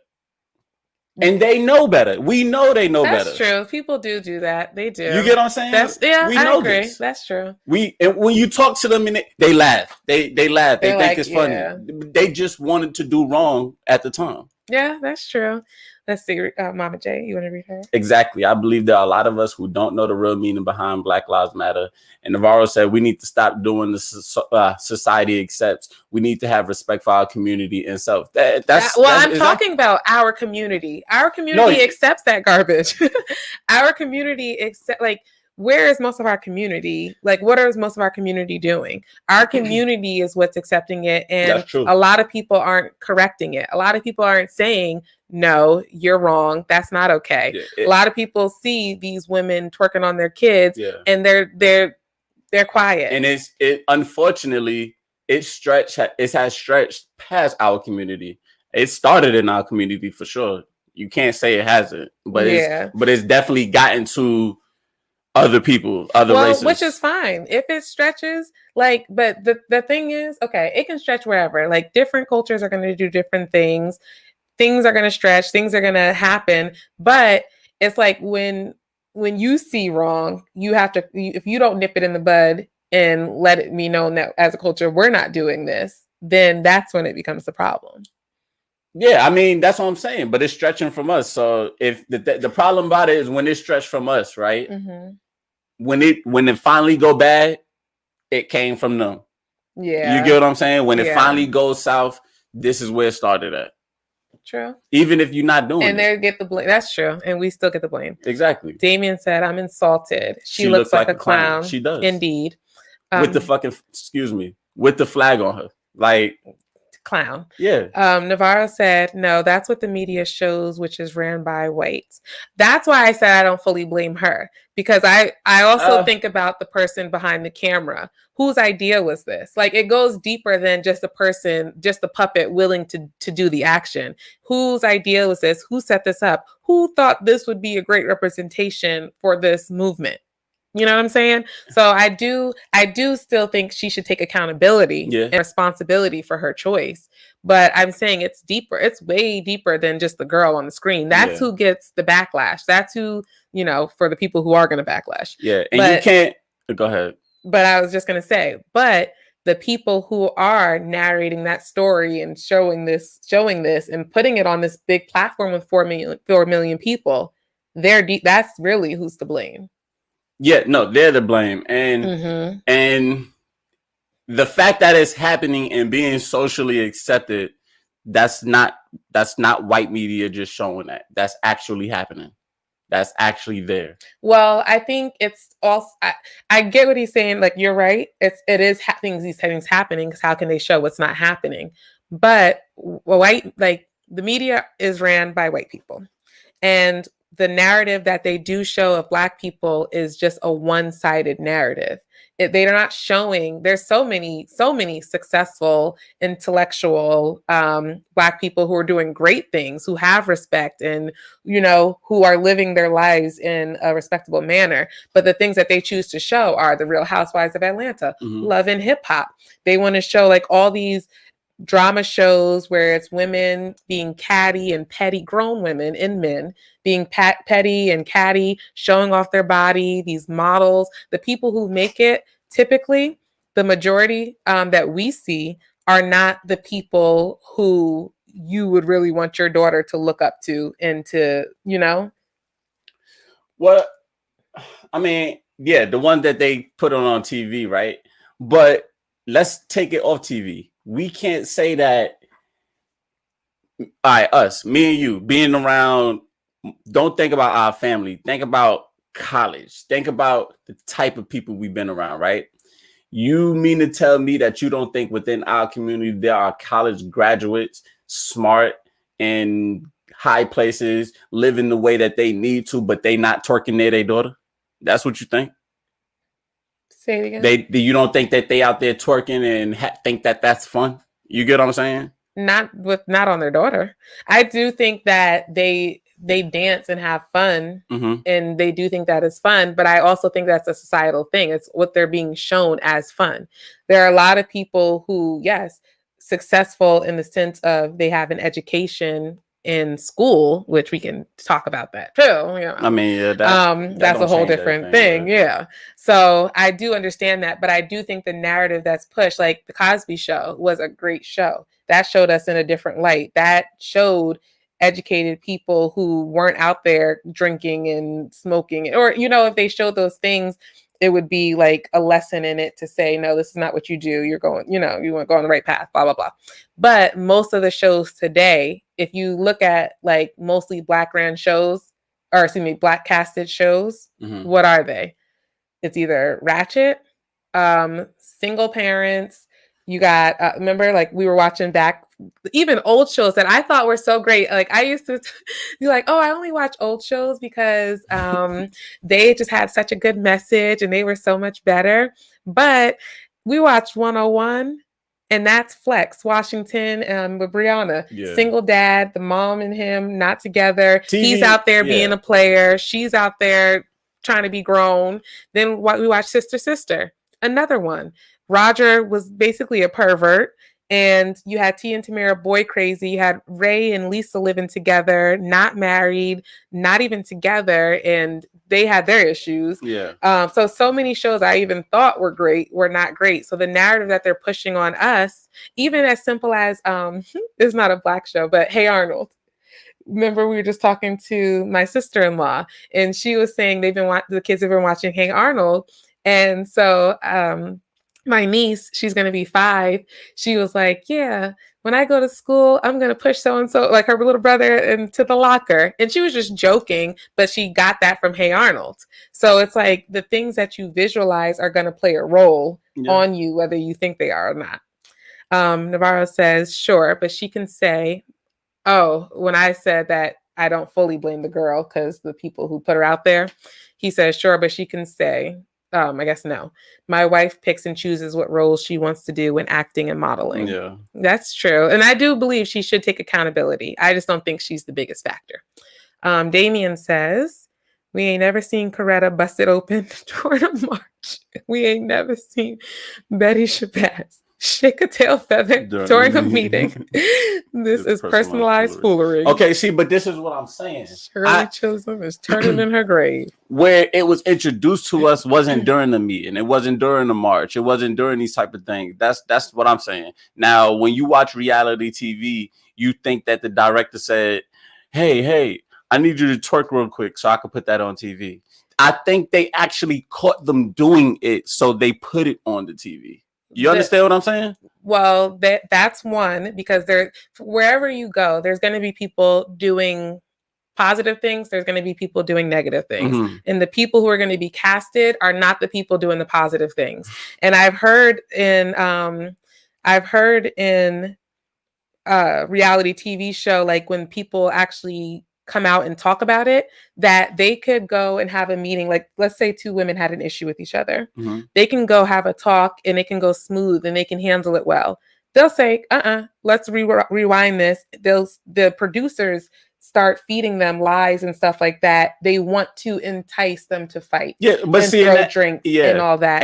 And they know better. We know they know That's better. true. People do that. They do. You get what I'm saying? We I know agree. this. That's true. And when you talk to them and they laugh. They laugh. They They're think like, it's funny. yeah. They just wanted to do wrong at the time. Yeah, that's true. Let's see, Mama J, you want to read her? Exactly. I believe there are a lot of us who don't know the real meaning behind Black Lives Matter. And Navarro said we need to stop doing the society accepts. We need to have respect for our community and self. I'm talking about our community. Our community accepts that garbage. Our community accept, like, where is most of our community? Like, what is most of our community doing? Our community is what's accepting it. And a lot of people aren't correcting it. A lot of people aren't saying, no, you're wrong. That's not okay. A lot of people see these women twerking on their kids, and they're quiet. And unfortunately, it has stretched past our community. It started in our community for sure. You can't say it hasn't, but it's definitely gotten to other people, other races, which is fine if it stretches. Like, but the thing is, okay, it can stretch wherever. Like, different cultures are going to do different things. Things are going to stretch. Things are going to happen. But it's like when you see wrong, you have to. If you don't nip it in the bud and let it be known that as a culture we're not doing this, then that's when it becomes a problem. Yeah, I mean, that's what I'm saying. But it's stretching from us. So if the problem about it is when it's stretched from us, right? Mm-hmm. When it finally go bad, it came from them. Yeah. You get what I'm saying? When it finally goes south, this is where it started at. True. Even if you're not doing and they get the blame. That's true. And we still get the blame. Exactly. Damien said, I'm insulted. She looks like a clown. She does. Indeed. With the with the flag on her. Like, clown. Yeah. Navarro said, no, that's what the media shows, which is ran by whites. That's why I said I don't fully blame her, because I also think about the person behind the camera. Whose idea was this? Like, it goes deeper than just a person, just the puppet willing to do the action. Whose idea was this? Who set this up? Who thought this would be a great representation for this movement? You know what I'm saying? So I do still think she should take accountability and responsibility for her choice. But I'm saying it's deeper. It's way deeper than just the girl on the screen. That's who gets the backlash. That's who, for the people who are going to backlash. Yeah. And you can't go ahead. But I was just going to say, but the people who are narrating that story and showing this and putting it on this big platform with 4 million people, that's really who's to blame. Yeah, no, they're to blame. And the fact that it's happening and being socially accepted, that's not white media just showing that. That's actually happening. That's actually there. Well, I think it's also, I get what he's saying. Like, you're right. It is these things happening, because how can they show what's not happening? But the media is ran by white people, and the narrative that they do show of Black people is just a one-sided narrative. They're not showing, there's so many successful, intellectual Black people who are doing great things, who have respect, and, who are living their lives in a respectable manner. But the things that they choose to show are the Real Housewives of Atlanta, Love and Hip Hop. They want to show like all these drama shows where it's women being catty and petty, grown women and men being petty and catty, showing off their body, these models. The people who make it, typically, the majority that we see are not the people who you would really want your daughter to look up to and to, you know? Well, I mean, yeah, the one that they put on TV, right? But let's take it off TV. We can't say that. All right, us, me and you, being around. Don't think about our family. Think about college. Think about the type of people we've been around, right? You mean to tell me that you don't think within our community there are college graduates, smart and high places, living the way that they need to, but they not twerking near their daughter? That's what you think? Say it again. You don't think that they out there twerking and think that that's fun? You get what I'm saying? Not on their daughter. I do think that they dance and have fun, and they do think that is fun, but I also think that's a societal thing. It's what they're being shown as fun. There are a lot of people who, yes, successful in the sense of they have an education in school, which we can talk about that too. You know? I mean, yeah, that's a whole different thing. Yeah. So I do understand that, but I do think the narrative that's pushed, like the Cosby Show was a great show. That showed us in a different light. That showed educated people who weren't out there drinking and smoking, or, you know, if they showed those things, it would be like a lesson in it to say, no, this is not what you do. You're going, you know, you want to go on the right path, blah, blah, blah. But most of the shows today, if you look at like mostly Black ran shows, or excuse me, Black casted shows, what are they? It's either ratchet, single parents. You got, remember, like we were watching back, even old shows that I thought were so great. Like I used to be like, oh, I only watch old shows because they just had such a good message and they were so much better. But we watched 101, and that's Flex Washington with Brianna. Yeah. Single dad, the mom and him not together. TV, he's out there being a player. She's out there trying to be grown. Then we watched Sister, another one. Roger was basically a pervert, and you had T and Tamara boy crazy. You had Ray and Lisa living together, not married, not even together, and they had their issues. Yeah. So many shows I even thought were great were not great. So the narrative that they're pushing on us, even as simple as it's not a Black show, but Hey Arnold. Remember, we were just talking to my sister-in-law, and she was saying the kids have been watching Hey Arnold, and so my niece, she's going to be 5. She was like, yeah, when I go to school, I'm going to push so-and-so, like her little brother, into the locker. And she was just joking, but she got that from Hey Arnold. So it's like the things that you visualize are going to play a role on you, whether you think they are or not. Navarro says, sure, but she can say, oh, when I said that I don't fully blame the girl because the people who put her out there, he says, sure, but she can say, I guess no. My wife picks and chooses what roles she wants to do when acting and modeling. Yeah, that's true. And I do believe she should take accountability. I just don't think she's the biggest factor. Damien says, we ain't never seen Coretta busted open during a march. We ain't never seen Betty Shabazz shake a tail feather during a meeting. This is personalized foolery. Okay, see, but this is what I'm saying. Shirley Chisholm is turning in her grave. Where it was introduced to us wasn't during the meeting. It wasn't during the march. It wasn't during these type of things. That's what I'm saying. Now, when you watch reality TV, you think that the director said, hey, I need you to twerk real quick so I can put that on TV. I think they actually caught them doing it, so they put it on the TV. You understand what I'm saying? Well, that's one, because wherever you go, there's going to be people doing positive things. There's going to be people doing negative things. And the people who are going to be casted are not the people doing the positive things. And I've heard in reality TV show, like when people actually come out and talk about it, that they could go and have a meeting. Like, let's say 2 women had an issue with each other. They can go have a talk and it can go smooth and they can handle it well. They'll say, let's rewind this. The producers start feeding them lies and stuff like that. They want to entice them to fight. Yeah, but and throw drinks and all that.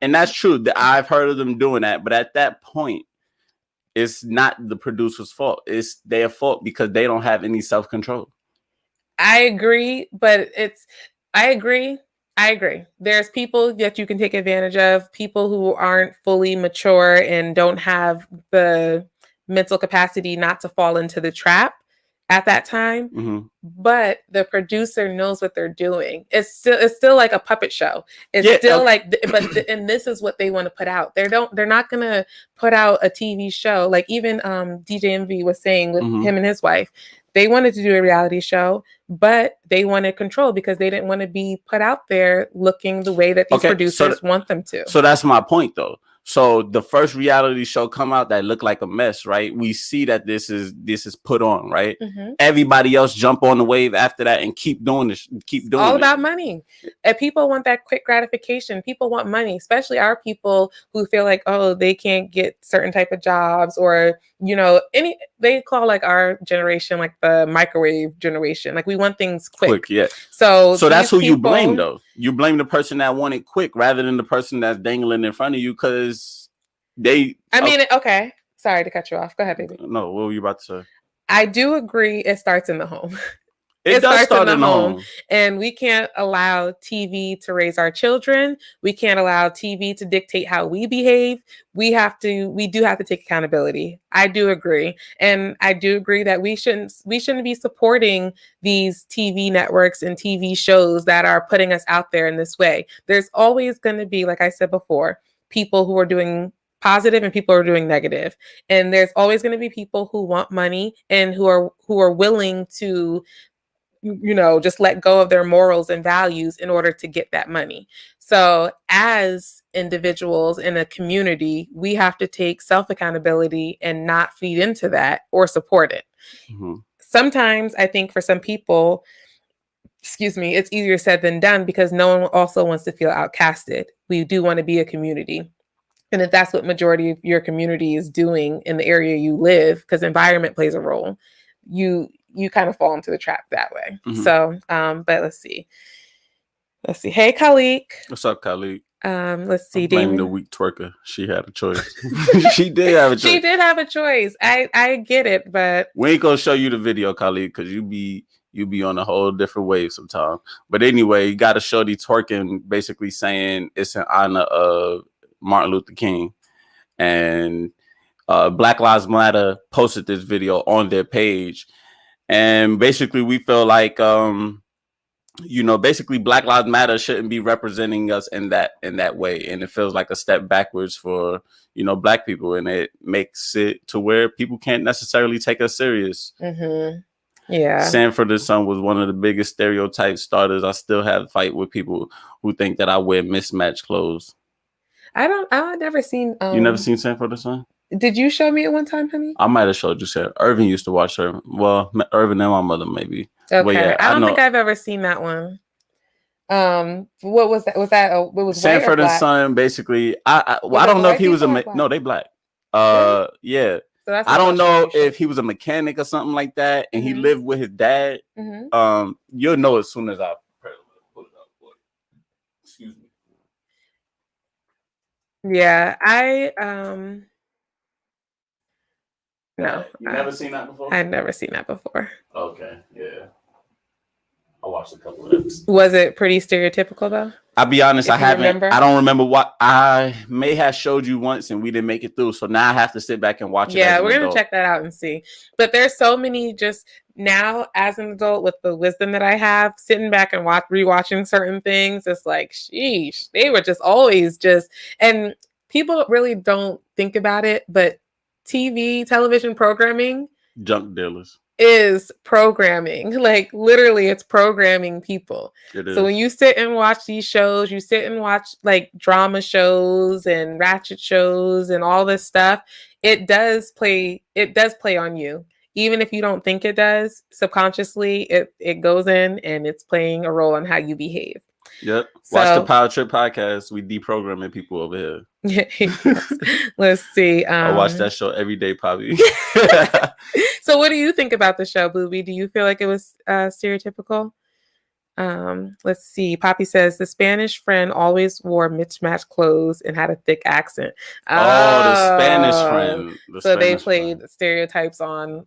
And that's true. I've heard of them doing that. But at that point, it's not the producer's fault. It's their fault because they don't have any self-control. I agree, but I agree. There's people that you can take advantage of, people who aren't fully mature and don't have the mental capacity not to fall into the trap at that time. Mm-hmm. But the producer knows what they're doing. It's still like a puppet show. It's Yeah, still and this is what they want to put out. They're not gonna put out a TV show. Like even DJ MV was saying with him and his wife, they wanted to do a reality show, but they wanted control because they didn't want to be put out there looking the way that these producers want them to. So that's my point though. So the first reality show come out that looked like a mess, right? We see that this is put on, right? Everybody else jump on the wave after that and keep doing this, keep doing it. All about money. And people want that quick gratification. People want money, especially our people who feel like, oh, they can't get certain type of jobs, or they call like our generation like the microwave generation. Like we want things quick. Yeah. So that's who you blame though. You blame the person that want it quick rather than the person that's dangling in front of you because okay. Sorry to cut you off. Go ahead, baby. No, what were you about to say? I do agree it starts in the home. It does start in the home. And we can't allow TV to raise our children. We can't allow TV to dictate how we behave. We do have to take accountability. I do agree. And I do agree that we shouldn't be supporting these TV networks and TV shows that are putting us out there in this way. There's always going to be, like I said before, people who are doing positive and people are doing negative. And there's always going to be people who want money and who are willing to just let go of their morals and values in order to get that money. So as individuals in a community, we have to take self-accountability and not feed into that or support it. Sometimes I think for some people, it's easier said than done because no one also wants to feel outcasted. We do want to be a community. And if that's what majority of your community is doing in the area you live, because environment plays a role, you kind of fall into the trap that way. So, but let's see. Hey, Khalik. What's up, Khalik? Let's see. Blame the weak twerker. She had a choice. She did have a choice. She did have a choice. I get it, but we ain't gonna show you the video, Khalik, because you be on a whole different wave sometime. But anyway, you got a shorty twerking, basically saying it's in honor of Martin Luther King, and Black Lives Matter posted this video on their page, and basically we feel like basically Black Lives Matter shouldn't be representing us in that way, and it feels like a step backwards for Black people, and it makes it to where people can't necessarily take us serious. Yeah, Sanford and Son was one of the biggest stereotype starters. I still have a fight with people who think that I wear mismatched clothes. I've never seen. You never seen Sanford and Son? Did you show me it one time, honey? I might have showed you. Said Irvin used to watch her. Well, Irvin and my mother maybe. Okay, yeah, I don't think I've ever seen that one. What was that? What was Sanford and Son? Basically, I don't know if he was no, they black. Really? Yeah. So that's I don't know if he was a mechanic or something like that, and he lived with his dad. You'll know as soon as I put it up. Excuse me. Yeah, no. You never seen that before? I've never seen that before. Okay, yeah. I watched a couple of them. Was it pretty stereotypical though? I'll be honest, I haven't. Remember? I don't remember what I may have showed you once and we didn't make it through. So now I have to sit back and watch it. Yeah, we're going to check that out and see. But there's so many just now as an adult with the wisdom that I have, sitting back and rewatching certain things. It's like, sheesh, they were just always and people really don't think about it, but television programming. Junk dealers. Is programming, like literally it's programming people. So when you sit and watch these shows, you sit and watch like drama shows and ratchet shows and all this stuff, it does play on you. Even if you don't think it does, subconsciously it goes in and it's playing a role on how you behave. Yep. Watch the Power Trip podcast. We deprogramming people over here. Let's see. I watch that show every day, Poppy. So what do you think about the show, Booby? Do you feel like it was stereotypical? Let's see. Poppy says the Spanish friend always wore mismatched clothes and had a thick accent. The Spanish friend. They played stereotypes on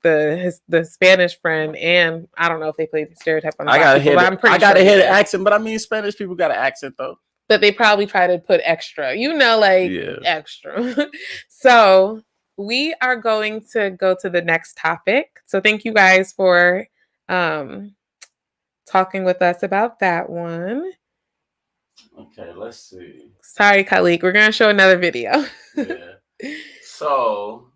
the Spanish friend, and I don't know if they played the stereotype on the I gotta hear the accent, but I mean Spanish people got an accent though. But they probably try to put extra, extra. So we are going to go to the next topic. So thank you guys for talking with us about that one. Okay, let's see. Sorry, Khalik. We're going to show another video. Yeah. So,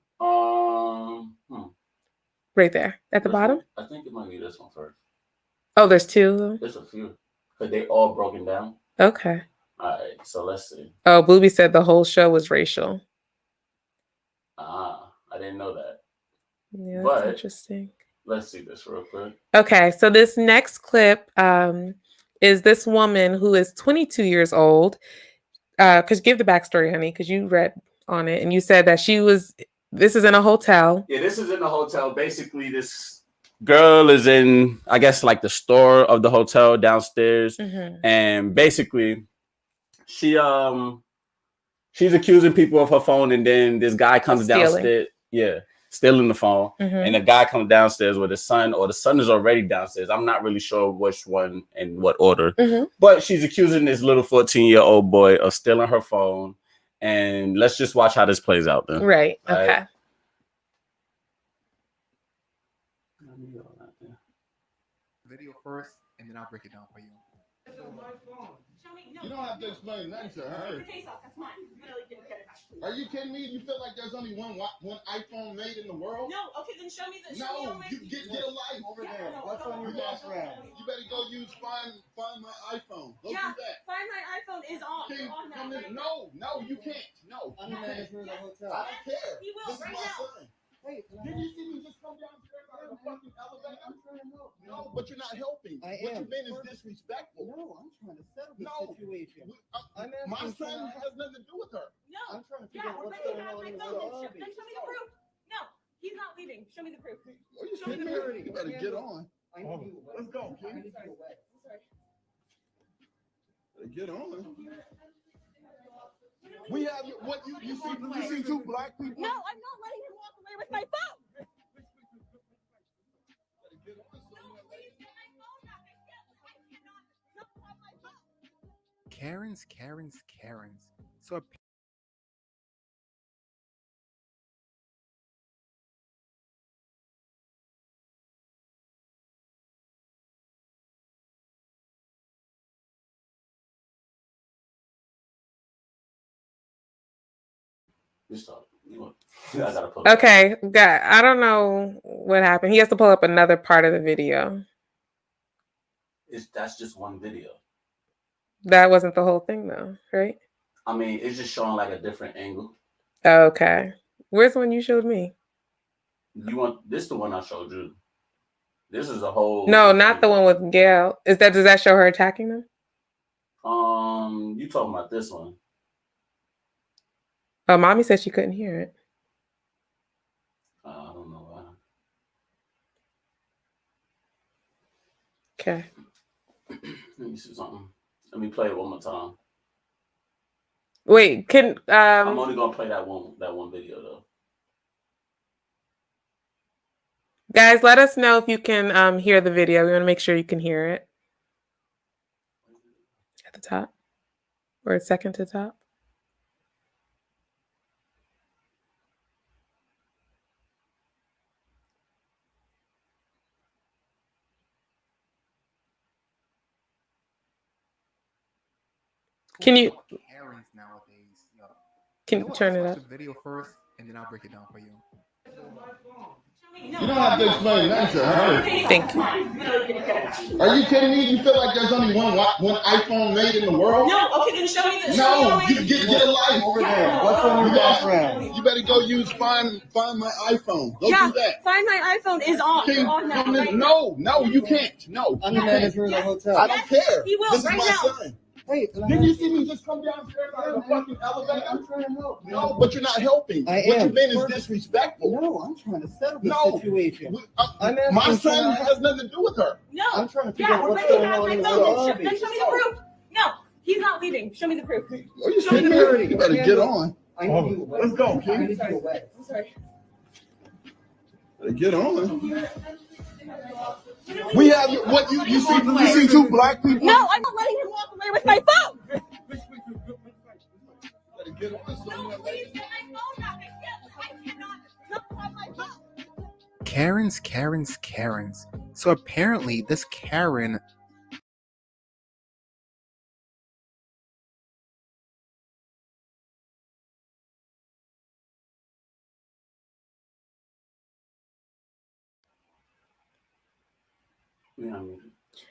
right there at the bottom. I think it might be this one first. Oh, there's two of them? There's a few. Because they all broken down. Okay. All right, so let's see. Oh, Booby said the whole show was racial. I didn't know that. Yeah, that's interesting. Let's see this real quick. Okay, so this next clip is this woman who is 22 years old. Because give the backstory, honey, because you read on it and you said that this is in a hotel. Yeah, this is in a hotel. Basically, this girl is in, I guess, like the store of the hotel downstairs. Mm-hmm. And basically, she's accusing people of her phone, and then this guy comes downstairs. Yeah, stealing the phone. Mm-hmm. And the guy comes downstairs with his son, or the son is already downstairs. I'm not really sure which one and what order. Mm-hmm. But she's accusing this little 14-year-old boy of stealing her phone. And let's just watch how this plays out then. Right. Okay. Video first, and then I'll break it down for you. You don't have to explain nothing to her. Are you kidding me? You feel like there's only one iPhone made in the world? No, okay, then show me the. No, you get a life Over there. What's on your background? You better go use find my iPhone. Go do that. Find my iPhone is on. No, you can't. No, I'm the manager of the hotel. I don't care. He will This is right my now. son. Hey, Didn't you see me just come downstairs out of the fucking elevator? I'm trying to help. No, but you're not helping. I What am. you've been is disrespectful. No, I'm trying to settle the No. situation. My asking son has nothing to do with her. No. I'm trying to figure Yeah, out we're what's ready to going have on my in the phone. lobby. Then show me the proof. No, he's not leaving. Show me the proof. Are you Show me kidding the me? You better get on. I need you. Let's go, I kid. need you away. Better get on. We have you see two black people. No, I'm not letting him walk away with my phone. Better get on. No, please get my phone back. I cannot have my phone. Karens. So Okay, I don't know what happened. He has to pull up another part of the video. That's just one video. That wasn't the whole thing, though, right? I mean, it's just showing like a different angle. Okay. Where's the one you showed me? You want this? The one I showed you. This is a whole. No, not the one with Gail. Does that show her attacking them? You talking about this one? Oh, mommy said she couldn't hear it. I don't know why. Okay. Let me see something. Let me play it one more time. Wait, I'm only gonna play that one video though. Guys, let us know if you can hear the video. We want to make sure you can hear it. At the top. Or second to top. Can you Karens nowadays? can you turn it Let's up? watch the video first, and then I'll break it down for you. You don't have to explain nothing to her. Thank you. Are you kidding me? You feel like there's only one iPhone made in the world? No, okay, then show me the. No, you get a life. Over there. What's on your background? You better go use find my iPhone. Go do that. Find my iPhone is on. No, you can't. No, I'm you the can't. manager of the hotel. I don't care. He will This is right my now. son. Hey, Didn't you see me just come downstairs out of the fucking elevator? I'm trying to help. No, but you're not helping. I What am. you've been is disrespectful. No, I'm trying to settle the No. situation. My asking son for- has nothing to do with her. No. I'm trying to figure Yeah, out we're what's ready to going have on my in the phone. lobby. Then show me the proof. No, he's not leaving. Show me the proof. Are you Show me kidding the me? proof. You better get on. I need you away. Let's go, I kid. need you away. I'm sorry. Better get on. We have you see two black people. No, I'm not letting him walk away with my phone. Better get on. No, please get my phone back. I cannot Karens. So apparently this Karen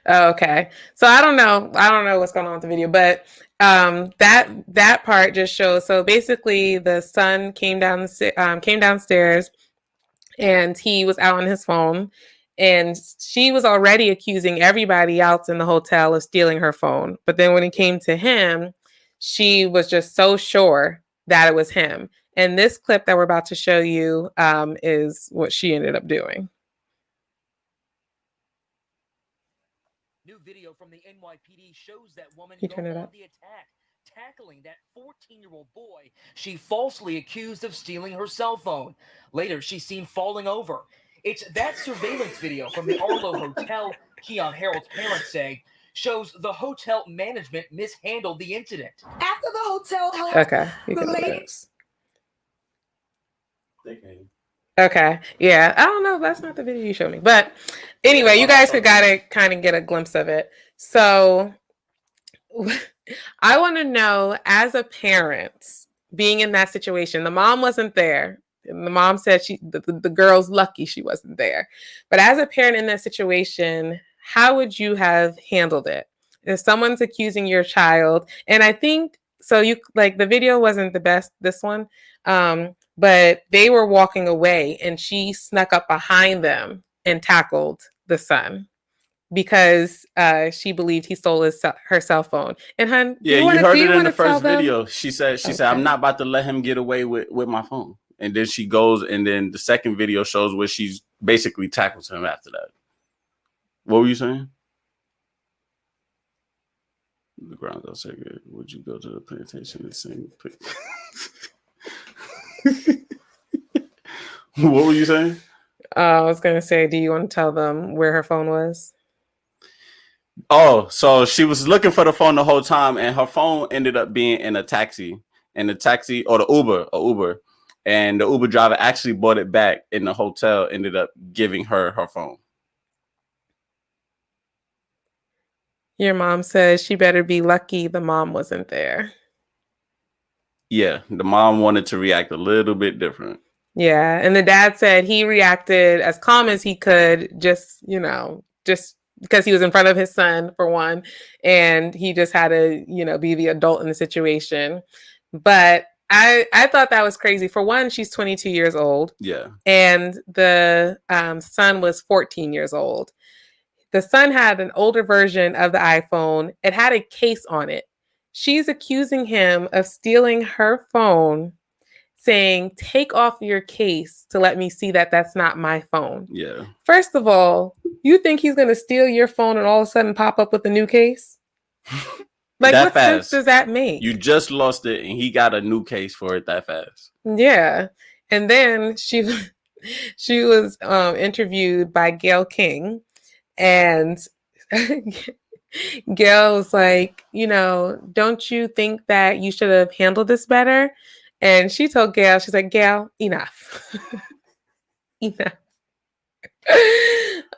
Oh, okay. So I don't know. I don't know what's going on with the video, but that part just shows. So basically, the son came downstairs, and he was out on his phone, and she was already accusing everybody else in the hotel of stealing her phone. But then when it came to him, she was just so sure that it was him. And this clip that we're about to show you is what she ended up doing. New video from the NYPD shows that woman You go turn it on up. the attack, tackling that 14-year-old boy she falsely accused of stealing her cell phone. Later, she's seen falling over. It's that surveillance video from the Arlo Hotel, Keon Harold's parents say, shows the hotel management mishandled the incident. After the hotel helped Okay, you the can do lady. this. Okay, yeah, I don't know if that's not the video you showed me, but anyway, you guys could gotta kind of get a glimpse of it. So I want to know, as a parent, being in that situation, the mom wasn't there. And the mom said the girl's lucky she wasn't there. But as a parent in that situation, how would you have handled it? If someone's accusing your child, and I think so, you like the video wasn't the best, this one, but they were walking away, and she snuck up behind them and tackled the son because she believed he stole her cell phone. And hun, Yeah, you heard it in the first video. She said, I'm not about to let him get away with my phone. And then she goes, and then the second video shows where she's basically tackles him after that. What were you saying? The ground goes say, would you go to the plantation and sing? What were you saying? I was going to say, do you want to tell them where her phone was? Oh, so she was looking for the phone the whole time, and her phone ended up being in a taxi, or the Uber. And the Uber driver actually bought it back, and the hotel ended up giving her phone. Your mom says she better be lucky the mom wasn't there. Yeah, the mom wanted to react a little bit different. Yeah, and the dad said he reacted as calm as he could, just because he was in front of his son, for one, and he just had to, be the adult in the situation. But I thought that was crazy. For one, she's 22 years old. Yeah. And the son was 14 years old. The son had an older version of the iPhone. It had a case on it. She's accusing him of stealing her phone, saying, take off your case to let me see that that's not my phone. Yeah. First of all, you think he's going to steal your phone and all of a sudden pop up with a new case? Like, what sense does that make? You just lost it, and he got a new case for it that fast. Yeah. And then she was interviewed by Gayle King, and Gayle was like, don't you think that you should have handled this better? And she told Gayle, she's like, Gayle, enough. Enough.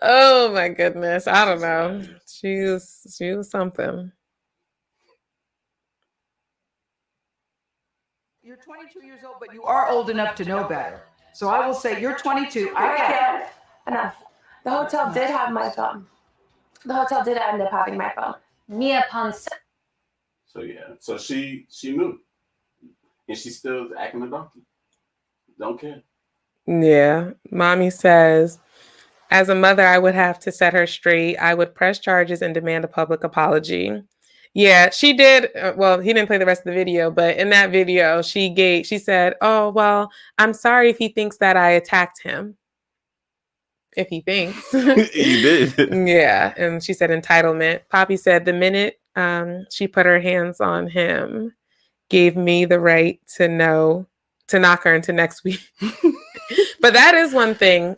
Oh my goodness. I don't know. She was something. You're 22 years old, but you are old enough to know better. So I will say you're 22. I can't. Enough. The hotel did have my phone. The hotel did end up having my phone. Mia Ponce. So yeah. So she knew. And she's still acting a donkey. Don't care. Yeah. Mommy says, as a mother, I would have to set her straight. I would press charges and demand a public apology. Yeah, she did. Well, he didn't play the rest of the video, but in that video, she said, oh, well, I'm sorry if he thinks that I attacked him. If he thinks. He did. Yeah. And she said entitlement. Poppy said the minute she put her hands on him, gave me the right to knock her into next week. But that is one thing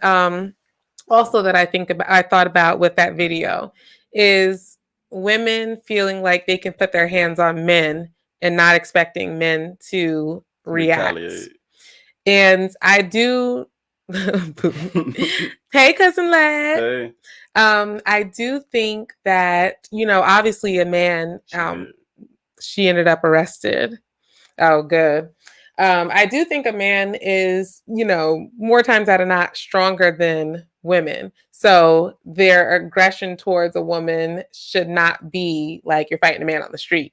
also that I thought about with that video is women feeling like they can put their hands on men and not expecting men to react. Retaliate. And I do Hey, cousin Lad. Hey. I do think that, obviously a man, she ended up arrested. Oh, good. I do think a man is, more times out of not stronger than women. So their aggression towards a woman should not be like you're fighting a man on the street.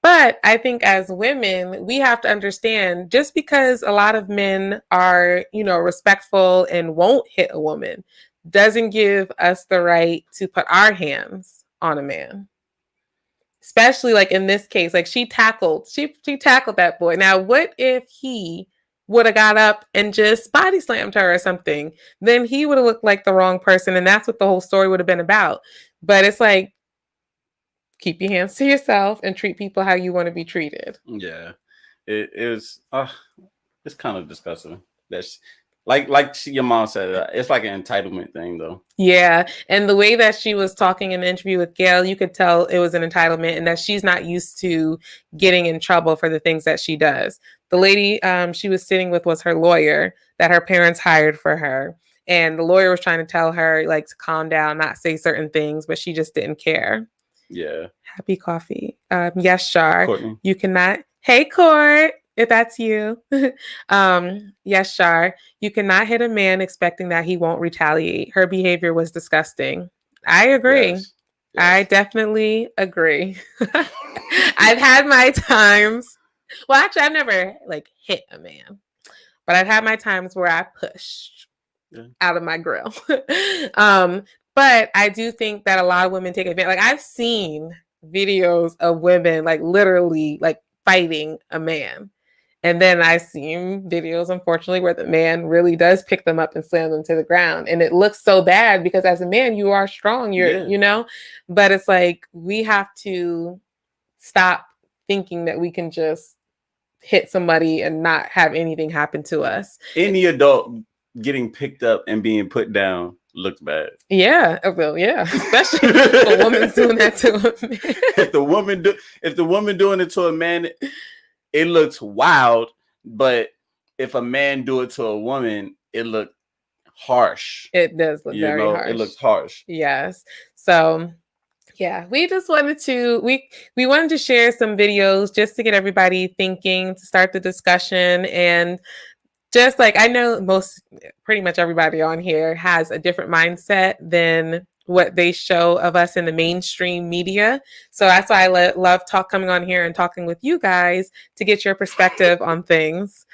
But I think as women, we have to understand just because a lot of men are, respectful and won't hit a woman doesn't give us the right to put our hands on a man. Especially like in this case, like she tackled that boy. Now, what if he would have got up and just body slammed her or something? Then he would have looked like the wrong person, and that's what the whole story would have been about. But it's like, keep your hands to yourself and treat people how you want to be treated. Yeah, it is. It's kind of disgusting. That's like your mom said. It's like an entitlement thing, though. Yeah, and the way that she was talking in the interview with Gail, you could tell it was an entitlement, and that she's not used to getting in trouble for the things that she does. The lady she was sitting with was her lawyer that her parents hired for her, and the lawyer was trying to tell her like to calm down, not say certain things, but she just didn't care. Yeah. Happy coffee. Yes, Shar. Courtney. You cannot. Hey, Court, if that's you. Yes, Shar. You cannot hit a man expecting that he won't retaliate. Her behavior was disgusting. I agree. Yes. I definitely agree. I've had my times. Well, actually, I've never like hit a man, but I've had my times where I pushed out of my grill. But I do think that a lot of women take advantage. Like I've seen videos of women like literally like fighting a man. And then I've seen videos, unfortunately, where the man really does pick them up and slam them to the ground. And it looks so bad because as a man, you are strong, but it's like we have to stop thinking that we can just hit somebody and not have anything happen to us. Any adult getting picked up and being put down looks bad. Yeah, well, yeah, especially if a woman's doing that to a man. If the woman doing it to a man, it looks wild. But if a man do it to a woman, it looks harsh. It does look very harsh. It looks harsh. Yes. So yeah, we just wanted to we wanted to share some videos just to get everybody thinking, to start the discussion. And just like I know pretty much everybody on here has a different mindset than what they show of us in the mainstream media. So that's why I love coming on here and talking with you guys to get your perspective on things.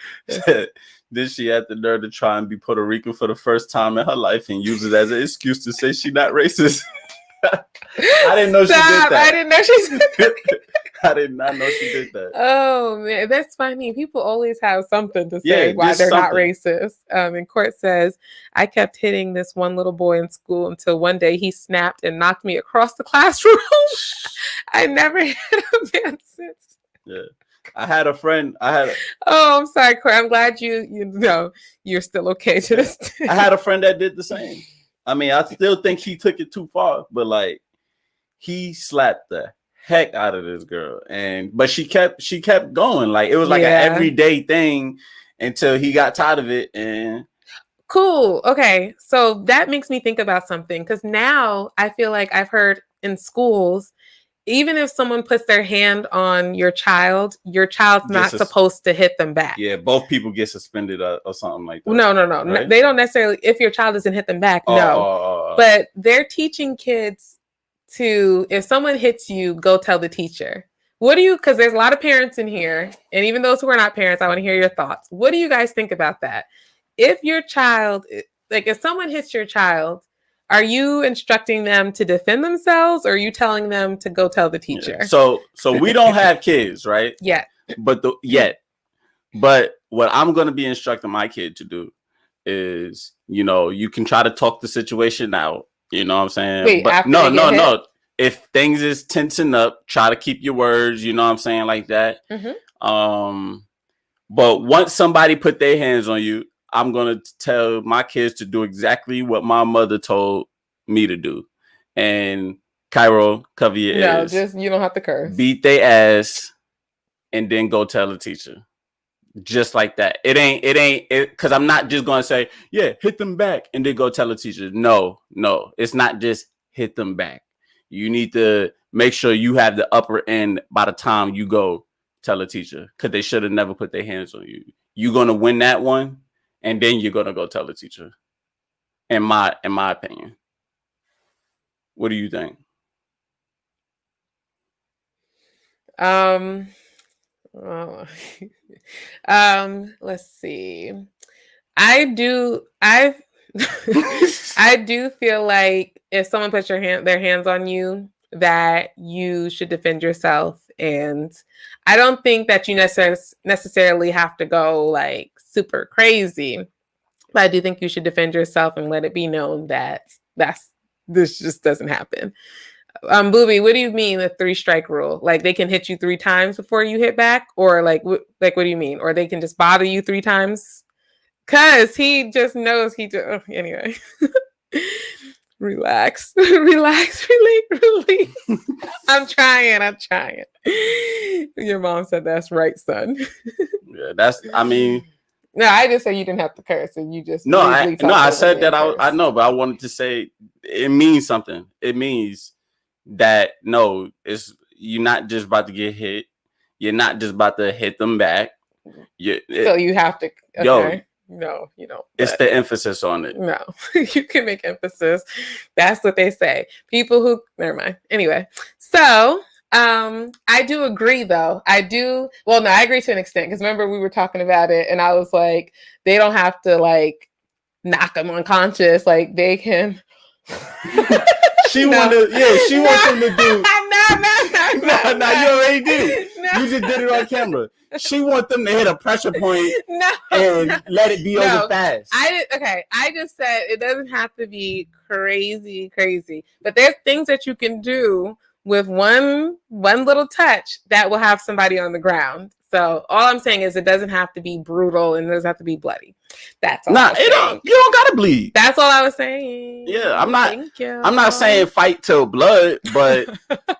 Then she had the nerve to try and be Puerto Rican for the first time in her life and use it as an excuse to say she's not racist. I didn't know she did that. I didn't know she did that. I did not know she did that. Oh man, that's funny. People always have something to say why they're not racist. And Court says, I kept hitting this one little boy in school until one day he snapped and knocked me across the classroom. I never hit a man since. Yeah. I had a friend. Oh, I'm sorry, Court. I'm glad you're still okay to this day. I had a friend that did the same. I mean, I still think he took it too far, but like he slapped the heck out of this girl, but she kept going. Like it was like an everyday thing until he got tired of it. And cool. Okay, so that makes me think about something, because now I feel like I've heard in schools, even if someone puts their hand on your child's not supposed to hit them back. Yeah, both people get suspended or something like that. No. Right? They don't necessarily. If your child doesn't hit them back, no. But they're teaching kids to, if someone hits you, go tell the teacher. Because there's a lot of parents in here, and even those who are not parents, I want to hear your thoughts. What do you guys think about that? If your child, like if someone hits your child, are you instructing them to defend themselves, or are you telling them to go tell the teacher? Yeah. So we don't have kids, right? But what I'm going to be instructing my kid to do is, you can try to talk the situation out. You know what I'm saying? Wait, but no. If things is tensing up, try to keep your words. You know what I'm saying? Like that. Mm-hmm. But once somebody put their hands on you, I'm going to tell my kids to do exactly what my mother told me to do. And Cairo, cover your ears. No, just you don't have to curse. Beat their ass and then go tell the teacher. just like that. It ain't because I'm not just gonna say, yeah, hit them back and then go tell the teacher. No, it's not just hit them back. You need to make sure you have the upper end by the time you go tell a teacher, because they should have never put their hands on you. You're gonna win that one, and then you're gonna go tell the teacher. In my opinion. What do you think? Let's see. I do feel like if someone puts their hands on you, that you should defend yourself. And I don't think that you necessarily have to go like super crazy, but I do think you should defend yourself and let it be known that this just doesn't happen. Booby, what do you mean the 3-strike rule? Like they can hit you 3 times before you hit back, or like what do you mean? Or they can just bother you 3 times? Cause he just knows anyway. Relax. Release. I'm trying. Your mom said that's right, son. Yeah, no, I just said you didn't have to curse, and you just I said that I know, but I wanted to say it means something. It means that no, you're not just about to get hit. You're not just about to hit them back. So you have to. Okay. No, you don't. It's the emphasis on it. No, you can make emphasis. That's what they say. People who, never mind. Anyway, so I do agree though. I agree to an extent, because remember we were talking about it and I was like, they don't have to like knock them unconscious. Like they can. She wanted them to do. No, you already did. No. You just did it on camera. She wants them to hit a pressure point and let it be over fast. I just said it doesn't have to be crazy, but there's things that you can do with one little touch that will have somebody on the ground. So all I'm saying is it doesn't have to be brutal and it doesn't have to be bloody. That's all. You don't gotta bleed. That's all I was saying. Yeah, I'm not saying fight till blood, but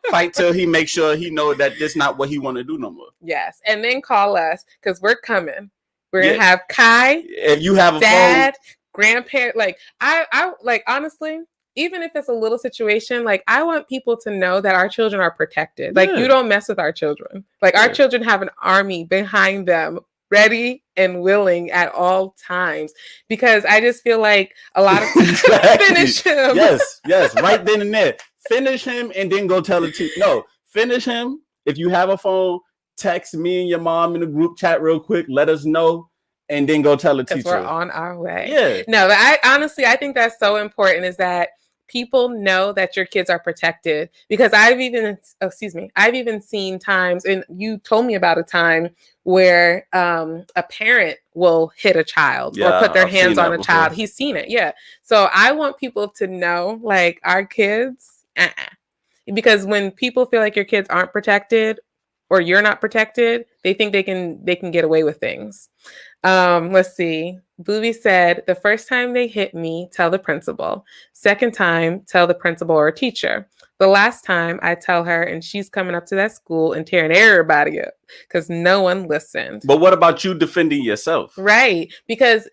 fight till he makes sure he know that this not what he want to do no more. Yes, and then call us because we're coming. We're gonna have Kai. If you have a dad, grandparent, like I like honestly. Even if it's a little situation, like I want people to know that our children are protected. Like you don't mess with our children. Like our children have an army behind them, ready and willing at all times. Because I just feel like a lot of finish him. Yes, right then and there. Finish him and then go tell the teacher. No, finish him. If you have a phone, text me and your mom in the group chat real quick. Let us know. And then go tell the teacher. We're on our way. Yeah. No, but I think that's so important is that people know that your kids are protected, because I've even seen times, and you told me about a time where a parent will hit a child or put their hands on a child. He's seen it. Yeah. So I want people to know, like our kids, because when people feel like your kids aren't protected or you're not protected, they think they can get away with things. Let's see. Booby said, the first time they hit me, tell the principal. Second time, tell the principal or teacher. The last time I tell her, and she's coming up to that school and tearing everybody up because no one listened. But what about you defending yourself? Right. Because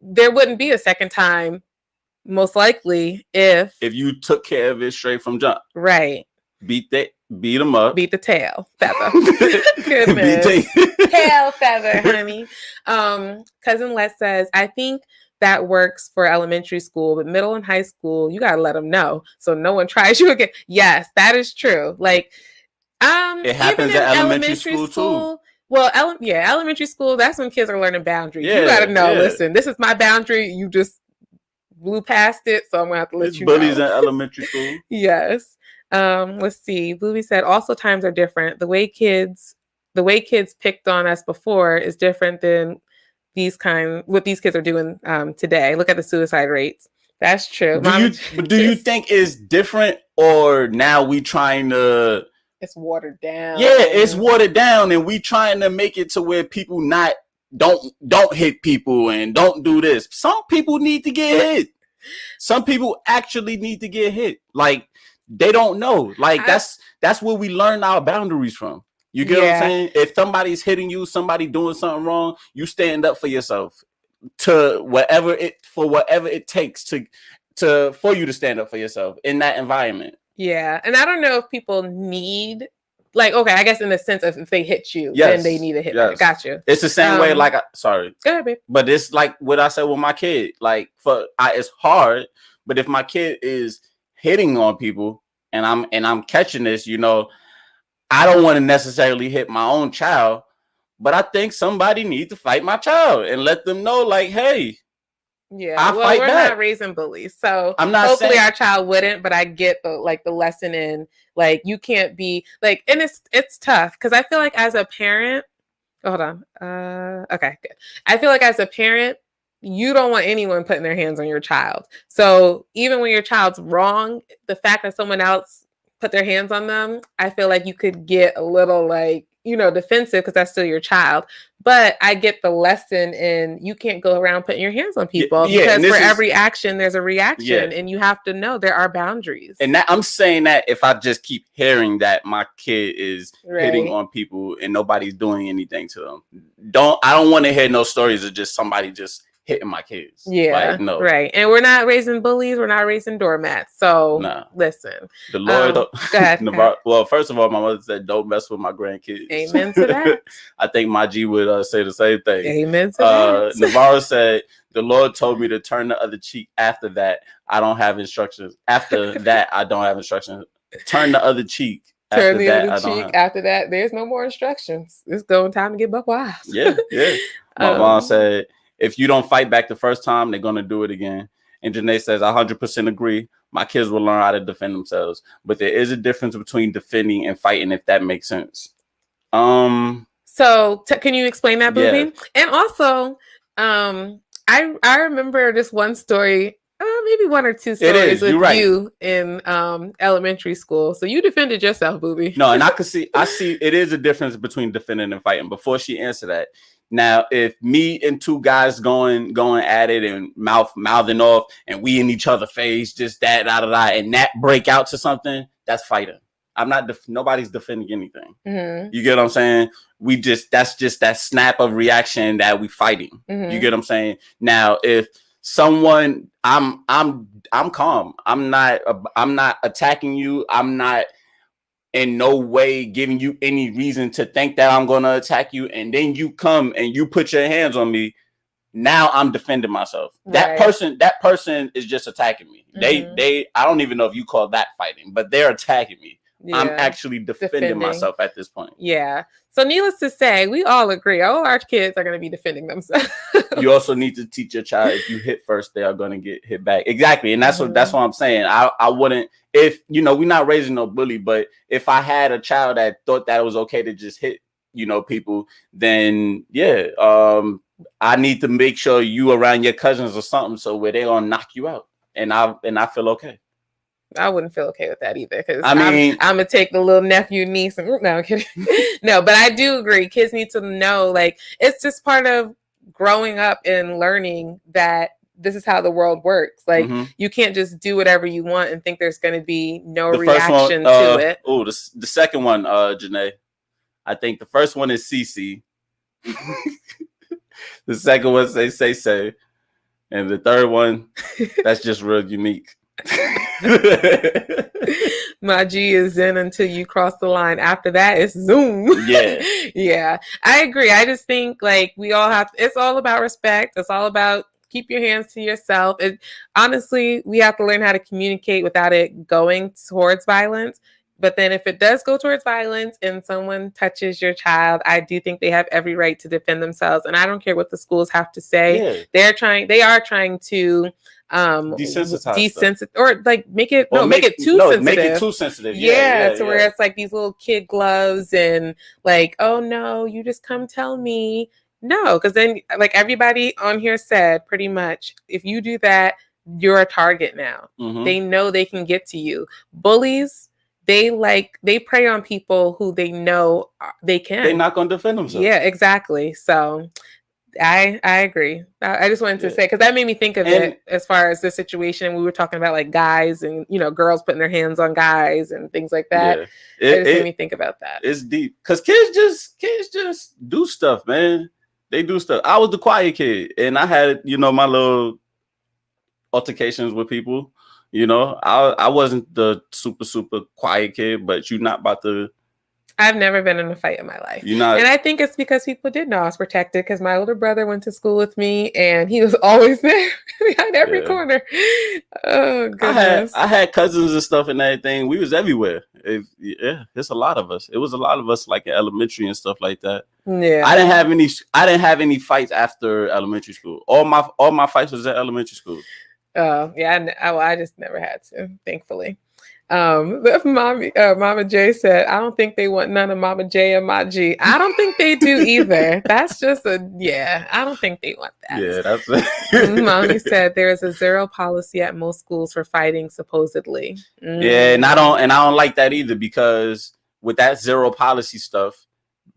there wouldn't be a second time, most likely, if you took care of it straight from jump. Right. Beat them up. Beat the tail feather. Goodness. Tail feather, honey. Cousin Les says, I think that works for elementary school, but middle and high school, you gotta let them know so no one tries you again. Yes, that is true. Like, it happens at elementary school too. Well, elementary school, that's when kids are learning boundaries. You gotta know. Listen, this is my boundary. You just blew past it, so I'm gonna have to let you know. Bullies in elementary school. Yes. Let's see. Booby said also times are different. The way kids picked on us before is different than what these kids are doing today. Look at the suicide rates. That's true. Do you think it's different, or now we trying to? It's watered down. Yeah, it's watered down, and we trying to make it to where people don't hit people and don't do this. Some people need to get hit. Some people actually need to get hit. Like. They don't know. Like that's where we learn our boundaries from. You get what I'm saying? If somebody's hitting you, somebody doing something wrong, you stand up for yourself to whatever it takes for you to stand up for yourself in that environment. Yeah. And I don't know if people need, like, okay, I guess in the sense of if they hit you, then they need a hit back. Gotcha. It's the same way, like, sorry. Go ahead, babe. But it's like what I said with my kid. Like, it's hard, but if my kid is hitting on people and I'm catching this, you know, I don't want to necessarily hit my own child, but I think somebody needs to fight my child and let them know, like, hey, yeah, we're not raising bullies, so I'm not hopefully saying our child wouldn't. But I get the lesson in, like, you can't be like, and it's tough because I feel like as a parent, hold on, okay, good. I feel like as a parent, you don't want anyone putting their hands on your child. So even when your child's wrong, the fact that someone else put their hands on them, I feel like you could get a little, like, you know, defensive because that's still your child. But I get the lesson in you can't go around putting your hands on people because for every action there's a reaction, and you have to know there are boundaries. And that, I'm saying that if I just keep hearing that my kid is hitting on people and nobody's doing anything to them, I don't want to hear no stories of just somebody just hitting my kids. Yeah, like, no. Right. And we're not raising bullies. We're not raising doormats. So listen. The Lord, go ahead. Well, first of all, my mother said, don't mess with my grandkids. Amen to that. I think my G would say the same thing. Amen to that. Navarro said, the Lord told me to turn the other cheek. After that, I don't have instructions. After that, I don't have instructions. Turn the other cheek. Turn the other cheek. After that, there's no more instructions. It's going time to get buck wild. Yeah. My mom said, if you don't fight back the first time, they're going to do it again. And Janae says, I 100% agree. My kids will learn how to defend themselves. But there is a difference between defending and fighting, if that makes sense. So can you explain that, Booby? Yeah. And also, I remember this one story, maybe one or two stories with you in elementary school. So you defended yourself, Booby. No, and I see it is a difference between defending and fighting. Before she answered that, now if me and two guys going at it and mouthing off, and we in each other's face, just that, and that break out to something, that's fighting. I'm not. Nobody's defending anything. Mm-hmm. You get what I'm saying? That's just that snap of reaction that we fighting. Mm-hmm. You get what I'm saying? Now, if someone, I'm calm. I'm not attacking you. I'm not in no way giving you any reason to think that I'm going to attack you. And then you come and you put your hands on me. Now I'm defending myself. Right. That person is just attacking me. Mm-hmm. I don't even know if you call that fighting, but they're attacking me. Yeah. I'm actually defending myself at this point. Yeah. So needless to say, we all agree. All our kids are going to be defending themselves. You also need to teach your child, if you hit first, they are going to get hit back. Exactly. And that's what I'm saying. I wouldn't, if, we're not raising no bully, but if I had a child that thought that it was okay to just hit, people, then I need to make sure you around your cousins or something so where they're going to knock you out. And I feel okay. I wouldn't feel okay with that either, because I'm gonna take the little nephew, niece, and no, I'm kidding. No, but I do agree. Kids need to know, like, it's just part of growing up and learning that this is how the world works. Like, you can't just do whatever you want and think there's going to be no reaction to it. Oh, the second one, Janae. I think the first one is CC. The second one say, and the third one, that's just real unique. My G is in until you cross the line. After that, it's Zoom. Yeah, I agree. I just think, like, we all have it's all about respect. It's all about keep your hands to yourself. Honestly, we have to learn how to communicate without it going towards violence. But then if it does go towards violence and someone touches your child, I do think they have every right to defend themselves. And I don't care what the schools have to say. They are trying to desensitize or like make it too sensitive. Where it's like these little kid gloves and like, oh no, you just come tell me. No, because then, like everybody on here said, pretty much, if you do that, you're a target now. They know they can get to you. Bullies, they prey on people who they know they can. They're not going to defend themselves. Yeah, exactly. So I agree. I just wanted to say, because that made me think of it as far as the situation. We were talking about like guys and, you know, girls putting their hands on guys and things like that. It just made me think about that. It's deep because kids just do stuff, man. They do stuff. I was the quiet kid, and I had, you know, my little altercations with people. You know, I wasn't the super quiet kid, but you're not about to. I've never been in a fight in my life. You're not, and I think it's because people did know I was protected, because my older brother went to school with me and he was always there behind every corner. Oh, goodness. I had cousins and stuff and everything. We was everywhere. It's a lot of us. It was a lot of us like in elementary and stuff like that. Yeah. I didn't have any fights after elementary school. All my fights was at elementary school. Yeah, I just never had to, thankfully. Mama J said, I don't think they want none of Mama J and my G. I don't think they do either. That's just I don't think they want that. Yeah, that's it. Mommy said there is a zero policy at most schools for fighting, supposedly. Yeah, and I don't like that either, because with that zero policy stuff,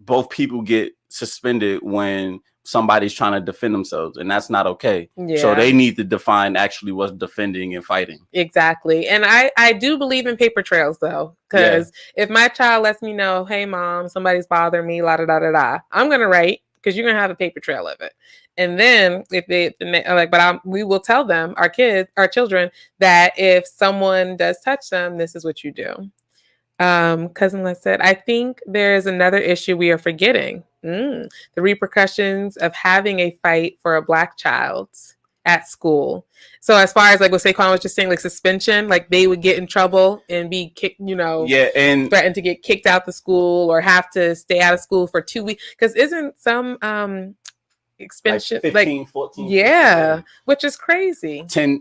both people get suspended when somebody's trying to defend themselves, and that's not okay. Yeah. So they need to define actually what's defending and fighting. Exactly. And I do believe in paper trails, though, because if my child lets me know, hey mom, somebody's bothering me, la da da da da, I'm gonna write, because you're gonna have a paper trail of it. And then we will tell them, our children, that if someone does touch them, this is what you do. Cousin Les said, I think there is another issue we are forgetting. The repercussions of having a fight for a Black child at school. So as far as like what Saquon was just saying, like suspension, like they would get in trouble and be kicked, you know, and threatened to get kicked out the school or have to stay out of school for 2 weeks. Because isn't some expansion like 15, 14, yeah, which is crazy. 10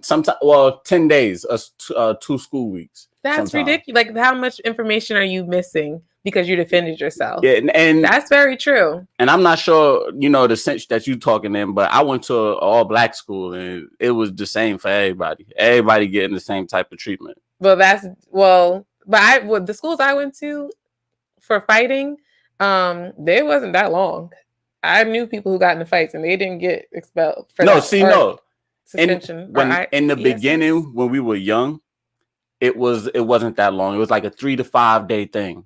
days, 2 school weeks. That's ridiculous. Like, how much information are you missing because you defended yourself? Yeah, and that's very true. And I'm not sure, you know, the sense that you talking in, but I went to an all Black school and it was the same for everybody. Everybody getting the same type of treatment. Well, the schools I went to for fighting, they wasn't that long. I knew people who got into fights and they didn't get expelled for suspension. In the beginning, when we were young, it wasn't that long. It was like a 3 to 5 day thing.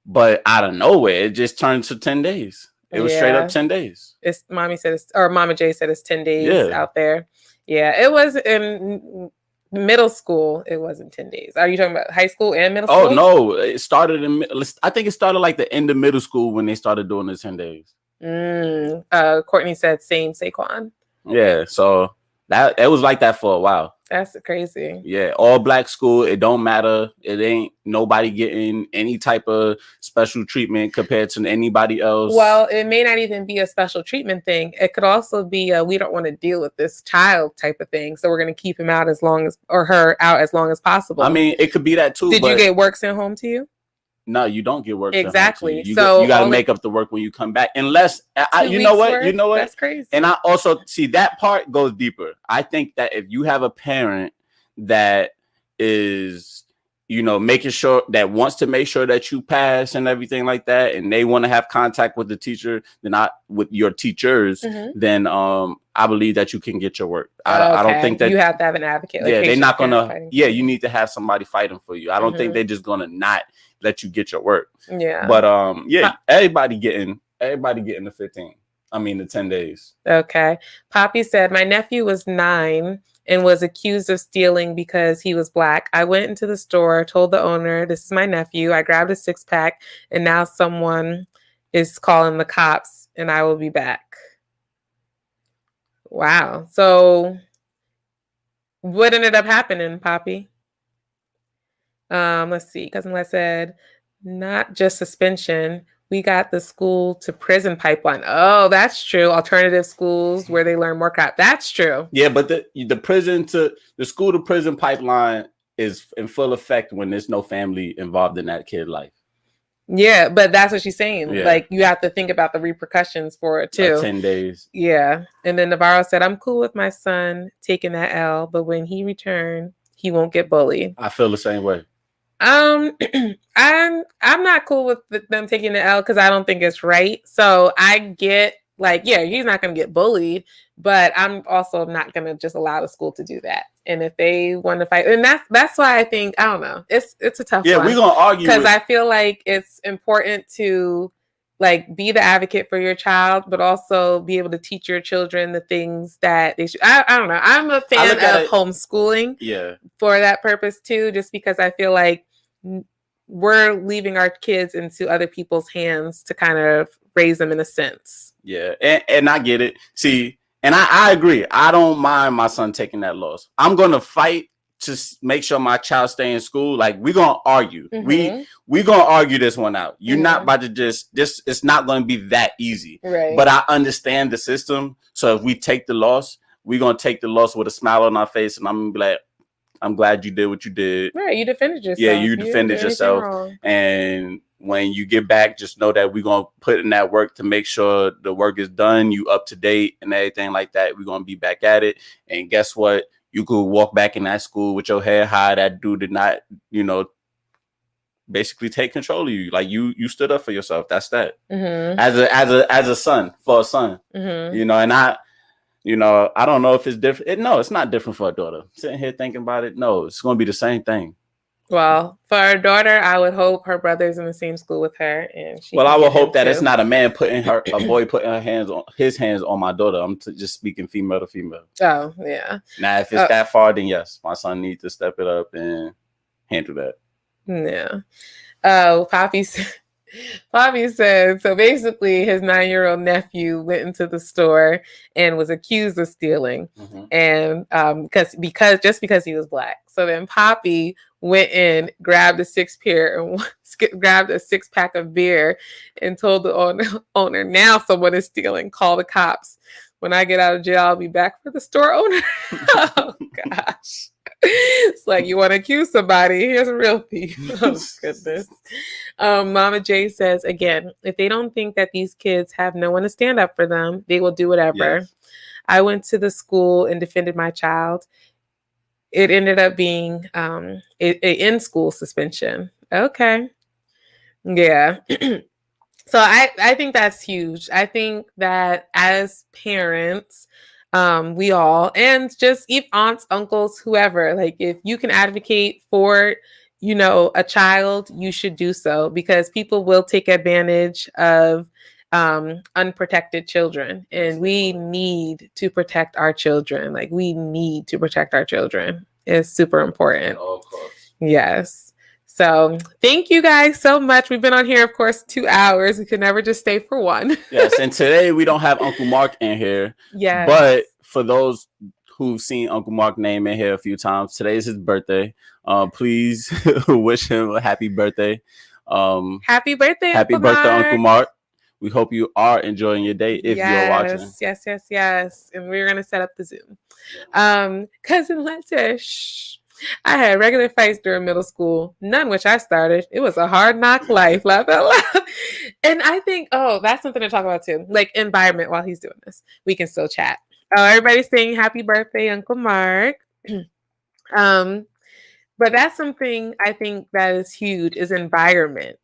But out of nowhere, it just turned to 10 days. It was straight up 10 days. Mama J said it's 10 days out there. Yeah, it was in middle school. It wasn't 10 days. Are you talking about high school and middle school? Oh, no. It started I think it started like the end of middle school when they started doing the 10 days. Courtney said same, Saquon. Yeah, so it was like that for a while. That's crazy. Yeah, all Black school. It don't matter. It ain't nobody getting any type of special treatment compared to anybody else. Well, it may not even be a special treatment thing. It could also be we don't want to deal with this child type of thing, so we're going to keep him out as long as possible. I mean, it could be that too. Did you get work sent home to you? No, you don't get work. Exactly. You got to make up the work when you come back. Unless you know what? That's crazy. And I also see that part goes deeper. I think that if you have a parent that is, you know, making sure that wants to make sure that you pass and everything like that, and they want to have contact with the teacher, with your teachers, then I believe that you can get your work. I don't think that you have to have an advocate. Like they're not gonna. Yeah, you need to have somebody fighting for you. I don't think they're just gonna not let you get your work. Yeah. But everybody getting the 15. I mean the 10 days. Okay. Poppy said, my nephew was 9 and was accused of stealing because he was Black. I went into the store, told the owner, this is my nephew. I grabbed a 6-pack, and now someone is calling the cops, and I will be back. Wow. So what ended up happening, Poppy? Let's see. Cousin Les said, not just suspension. We got the school to prison pipeline. Oh, that's true. Alternative schools where they learn more crap. That's true. Yeah, but the school to prison pipeline is in full effect when there's no family involved in that kid's life. Yeah, but that's what she's saying. Yeah. Like, you have to think about the repercussions for it too. 10 days. Yeah. And then Navarro said, I'm cool with my son taking that L, but when he returns, he won't get bullied. I feel the same way. I'm not cool with them taking the L because I don't think it's right. So I get Like, yeah, he's not going to get bullied, but I'm also not going to just allow the school to do that. And if they want to fight, and that's why I think, I don't know, it's a tough one. Yeah, we're gonna argue because I feel like it's important to like be the advocate for your child, but also be able to teach your children the things that they should. I don't know. I'm a fan of homeschooling. Yeah. For that purpose too, just because I feel like we're leaving our kids into other people's hands to kind of raise them in a sense. Yeah, and I get it. See, and I agree. I don't mind my son taking that loss. I'm gonna fight to make sure my child stay in school. Like, we're gonna argue. We're gonna argue this one out. You're not about to just it's not gonna be that easy. Right. But I understand the system. So if we take the loss, we're gonna take the loss with a smile on our face, and I'm gonna be like, I'm glad you did what you did. Right, you defended yourself. Yeah, you defended yourself. And when you get back, just know that we're going to put in that work to make sure the work is done, you up to date and everything like that. We're going to be back at it. And guess what? You could walk back in that school with your head high. That dude did not, basically take control of you. Like, you stood up for yourself. That's that. As a son, for a son, and I don't know if it's different. No, it's not different for a daughter. Sitting here thinking about it, no, it's going to be the same thing. Well, for our daughter, I would hope her brother's in the same school with her, and I would hope that it's not a man a boy putting his hands on my daughter. I'm just speaking female to female. Oh, yeah. Now, if it's that far, then yes, my son needs to step it up and handle that. Yeah. Oh, Poppy said, so basically his 9-year-old nephew went into the store and was accused of stealing. And because he was Black. So then Poppy went in, grabbed a 6-pack of beer and told the owner, now someone is stealing, call the cops. When I get out of jail, I'll be back for the store owner. Oh gosh. It's like, you want to accuse somebody, here's a real thief. Oh goodness. Mama J says, again, if they don't think that these kids have no one to stand up for them, they will do whatever. Yes. I went to the school and defended my child. It ended up being an in-school suspension. Okay. Yeah. So I think that's huge. I think that as parents, we all, and just if aunts, uncles, whoever, like if you can advocate for, a child, you should do so, because people will take advantage of unprotected children, and we need to protect our children. Like, we need to protect our children. It's super important. Yes. So thank you guys so much. We've been on here, of course, 2 hours. We could never just stay for one. Yes. And today we don't have Uncle Mark in here. Yes. But for those who've seen Uncle Mark's name in here a few times, today is his birthday. Please wish him a happy birthday. Happy birthday, Happy birthday, Uncle Mark. We hope you are enjoying your day if you're watching. Yes. And we're going to set up the Zoom. Cousin Letta, shh. I had regular fights during middle school, none which I started. It was a hard knock life. Laugh out loud. And I think, that's something to talk about too. Like, environment while he's doing this. We can still chat. Oh, everybody's saying happy birthday, Uncle Mark. But that's something I think that is huge, is environment.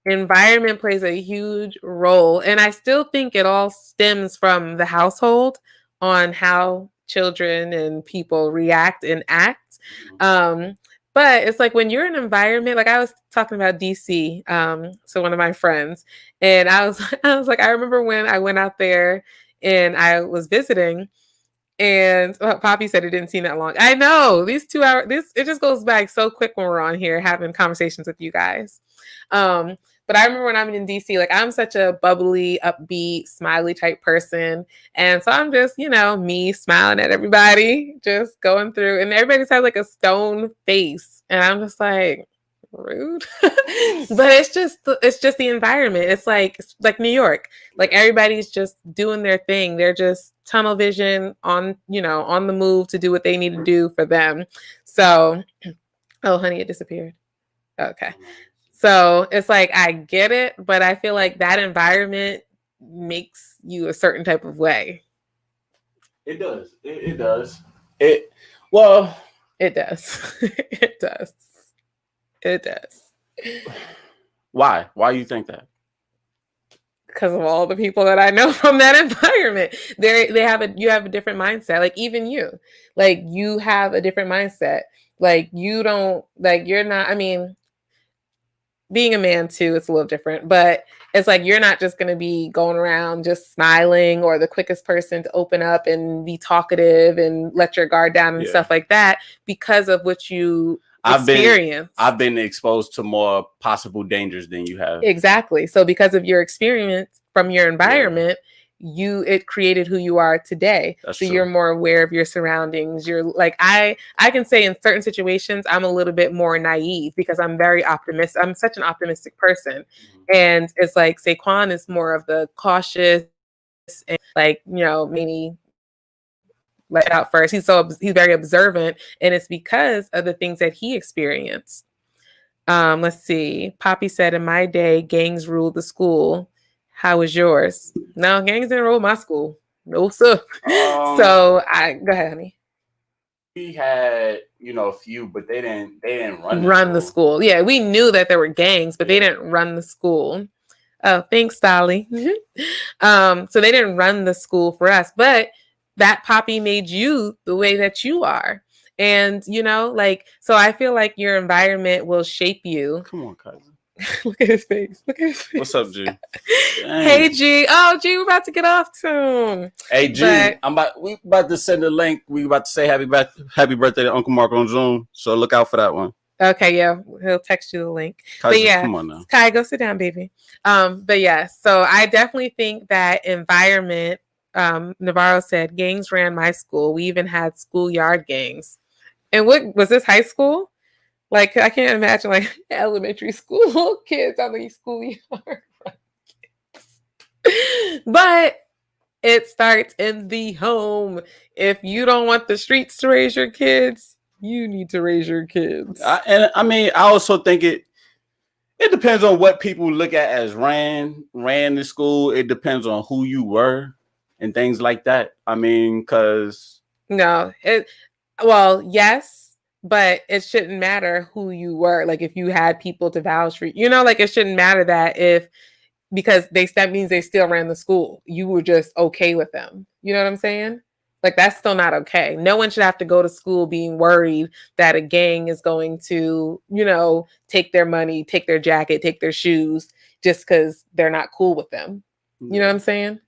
Environment plays a huge role. And I still think it all stems from the household on how children and people react and act. But it's like when you're in an environment, like I was talking about DC, so one of my friends, and I was like, I remember when I went out there and I was visiting, and Poppy said it didn't seem that long. I know, these 2 hours, it just goes by so quick when we're on here having conversations with you guys. But I remember when I'm in DC, like I'm such a bubbly, upbeat, smiley type person. And so I'm just, me smiling at everybody, just going through, and everybody just has like a stone face. And I'm just like, rude. But it's just the environment. It's like New York. Like everybody's just doing their thing. They're just tunnel vision on the move to do what they need to do for them. So, oh, honey, it disappeared. Okay. So it's like, I get it, but I feel like that environment makes you a certain type of way. It does. It does. It does. It does. It does. Why? Why do you think that? because of all the people that I know from that environment. You have a different mindset. Like even you, like you have a different mindset. Like you don't like you're not. I mean, being a man too, it's a little different, but it's like you're not just going to be going around just smiling or the quickest person to open up and be talkative and let your guard down and stuff like that because of what you experience. I've been exposed to more possible dangers than you have. Exactly. So because of your experience from your environment, it created who you are today. That's so true. You're more aware of your surroundings. You're like I can say in certain situations I'm a little bit more naive because I'm very optimistic. I'm such an optimistic person. And it's like Saquon is more of the cautious and like, maybe let it out first. He's very observant, and it's because of the things that he experienced. Let's see. Poppy said, in my day, gangs ruled the school. How was yours? No, gangs didn't rule my school. No, sir. So go ahead, honey. We had, a few, but they didn't run the school. Yeah, we knew that there were gangs, but they didn't run the school. Oh, thanks, Dolly. So they didn't run the school for us, but that Poppy made you the way that you are. And, so I feel like your environment will shape you. Come on, cousin. Look at his face. Look at his face. What's up, G? Hey, G. Oh, G, we're about to get off soon. Hey, G, we about to send a link. We about to say happy birthday to Uncle Mark on Zoom. So look out for that one. Okay, yeah, he'll text you the link. Cousin, but yeah, come on now. Kai, go sit down, baby. But yeah, so I definitely think that environment. Navarro said gangs ran my school. We even had schoolyard gangs. And what was this, high school? Like I can't imagine like elementary school kids on the schoolyard. But it starts in the home. If you don't want the streets to raise your kids, you need to raise your kids. I also think it depends on what people look at as ran the school. It depends on who you were and things like that. I mean, because yes, but it shouldn't matter who you were. Like if you had people to vouch for, like it shouldn't matter because that means they still ran the school. You were just okay with them. You know what I'm saying? Like that's still not okay. No one should have to go to school being worried that a gang is going to, take their money, take their jacket, take their shoes just because they're not cool with them. You know what I'm saying?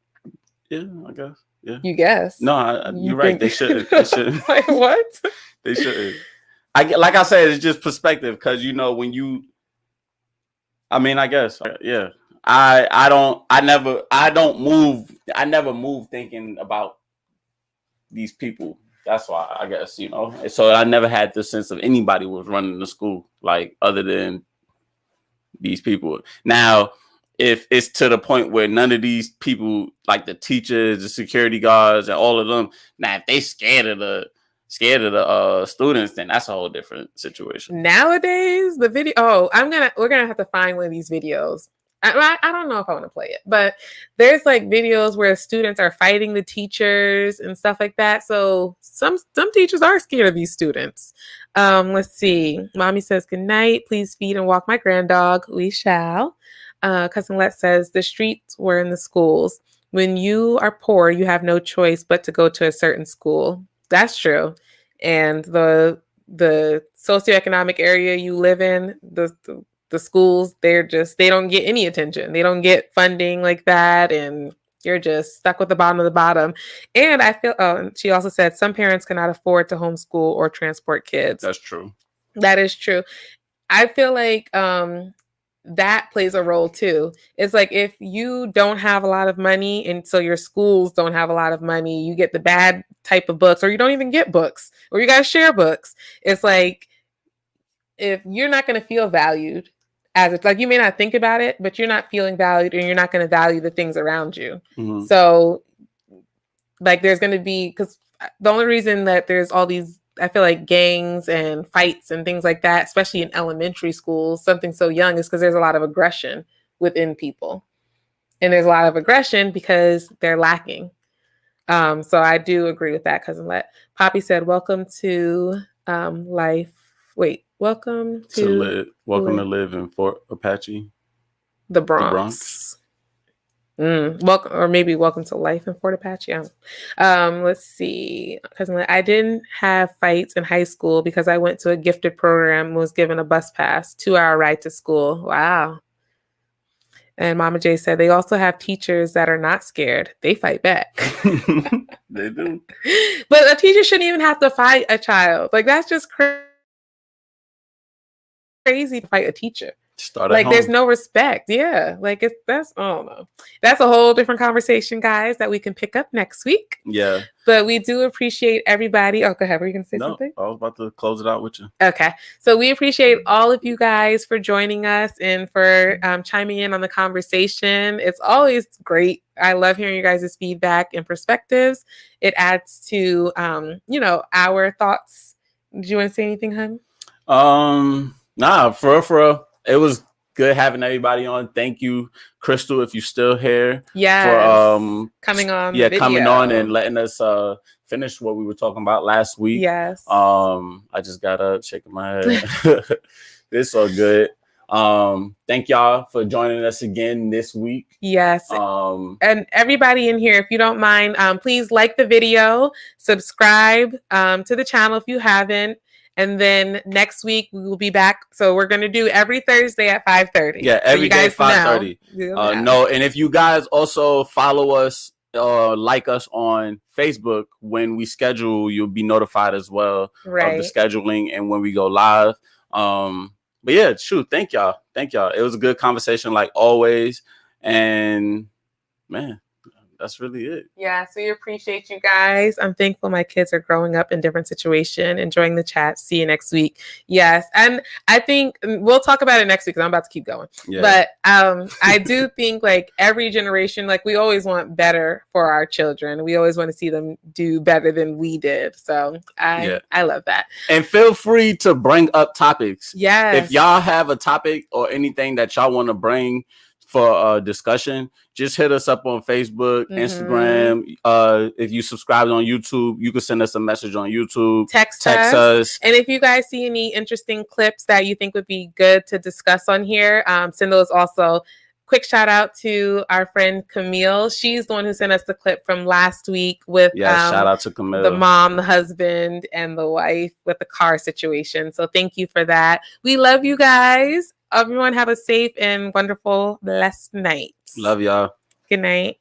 Yeah, I guess. Yeah. You guess? No, you're right. They shouldn't. They shouldn't. Like what? They shouldn't. Like I said, it's just perspective because when you. I mean, I guess. Yeah. I never move thinking about these people. That's why I guess, so I never had the sense of anybody was running the school like other than these people. Now, if it's to the point where none of these people, like the teachers, the security guards, and all of them, now if they scared of the students, then that's a whole different situation. Nowadays, the video. Oh, we're gonna have to find one of these videos. I don't know if I want to play it, but there's like videos where students are fighting the teachers and stuff like that. So some teachers are scared of these students. Let's see. Mommy says, good night. Please feed and walk my granddog. We shall. Cousin Let says, the streets were in the schools. When you are poor, you have no choice but to go to a certain school. That's true. And the socioeconomic area you live in, the schools, they don't get any attention. They don't get funding like that. And you're just stuck with the bottom of the bottom. And I feel, and she also said some parents cannot afford to homeschool or transport kids. That's true. That is true. I feel like that plays a role too. It's like if you don't have a lot of money and so your schools don't have a lot of money, you get the bad type of books or you don't even get books or you got to share books. It's like if you're not going to feel valued as it's like you may not think about it, but you're not feeling valued and you're not going to value the things around you. Mm-hmm. So like there's going to be, because the only reason that there's all these, I feel like gangs and fights and things like that, especially in elementary schools, something so young, is because there's a lot of aggression within people. And there's a lot of aggression because they're lacking. So I do agree with that, Cousin Let. Poppy said, welcome to life. Wait, welcome to live in Fort Apache. The Bronx. Welcome, or maybe welcome to life in Fort Apache. Let's see. Because I didn't have fights in high school because I went to a gifted program and was given a bus pass, 2-hour ride to school. Wow. And Mama J said they also have teachers that are not scared. They fight back. They do. But a teacher shouldn't even have to fight a child. Like, that's just crazy to fight a teacher. Start like at there's home. no respect. Yeah. Like that's I don't know. That's a whole different conversation, guys, that we can pick up next week. Yeah. But we do appreciate everybody. Oh, go ahead. Were you gonna say something? I was about to close it out with you. Okay. So we appreciate all of you guys for joining us and for chiming in on the conversation. It's always great. I love hearing you guys' feedback and perspectives. It adds to our thoughts. Did you want to say anything, hun? Nah, for real. It was good having everybody on. Thank you, Crystal, if you're still here. Yes. For coming on. Yeah, coming on and letting us finish what we were talking about last week. Yes. I just got up shaking my head. It's so good. Thank y'all for joining us again this week. Yes. And everybody in here, if you don't mind, please like the video, subscribe to the channel if you haven't. And then next week we will be back. So we're gonna do every Thursday at 5:30. Yeah, every day at 5:30. No, and if you guys also follow us, like us on Facebook, when we schedule, you'll be notified as well of the scheduling and when we go live. But yeah, shoot, thank y'all. It was a good conversation like always. And man, that's really it. Yeah, so we appreciate you guys. I'm thankful my kids are growing up in different situations, enjoying the chat. See you next week. Yes, and I think we'll talk about it next week because I'm about to keep going. Yeah. But I do think like every generation, like we always want better for our children. We always want to see them do better than we did. So I love that. And feel free to bring up topics. Yes. If y'all have a topic or anything that y'all want to bring for discussion, just hit us up on Facebook, Instagram. If you subscribe on YouTube, you can send us a message on YouTube. Text us. And if you guys see any interesting clips that you think would be good to discuss on here, send those also. Quick shout out to our friend Camille. She's the one who sent us the clip from last week with shout out to Camille. The mom, the husband, and the wife with the car situation. So thank you for that. We love you guys. Everyone have a safe and wonderful, blessed night. Love y'all. Good night.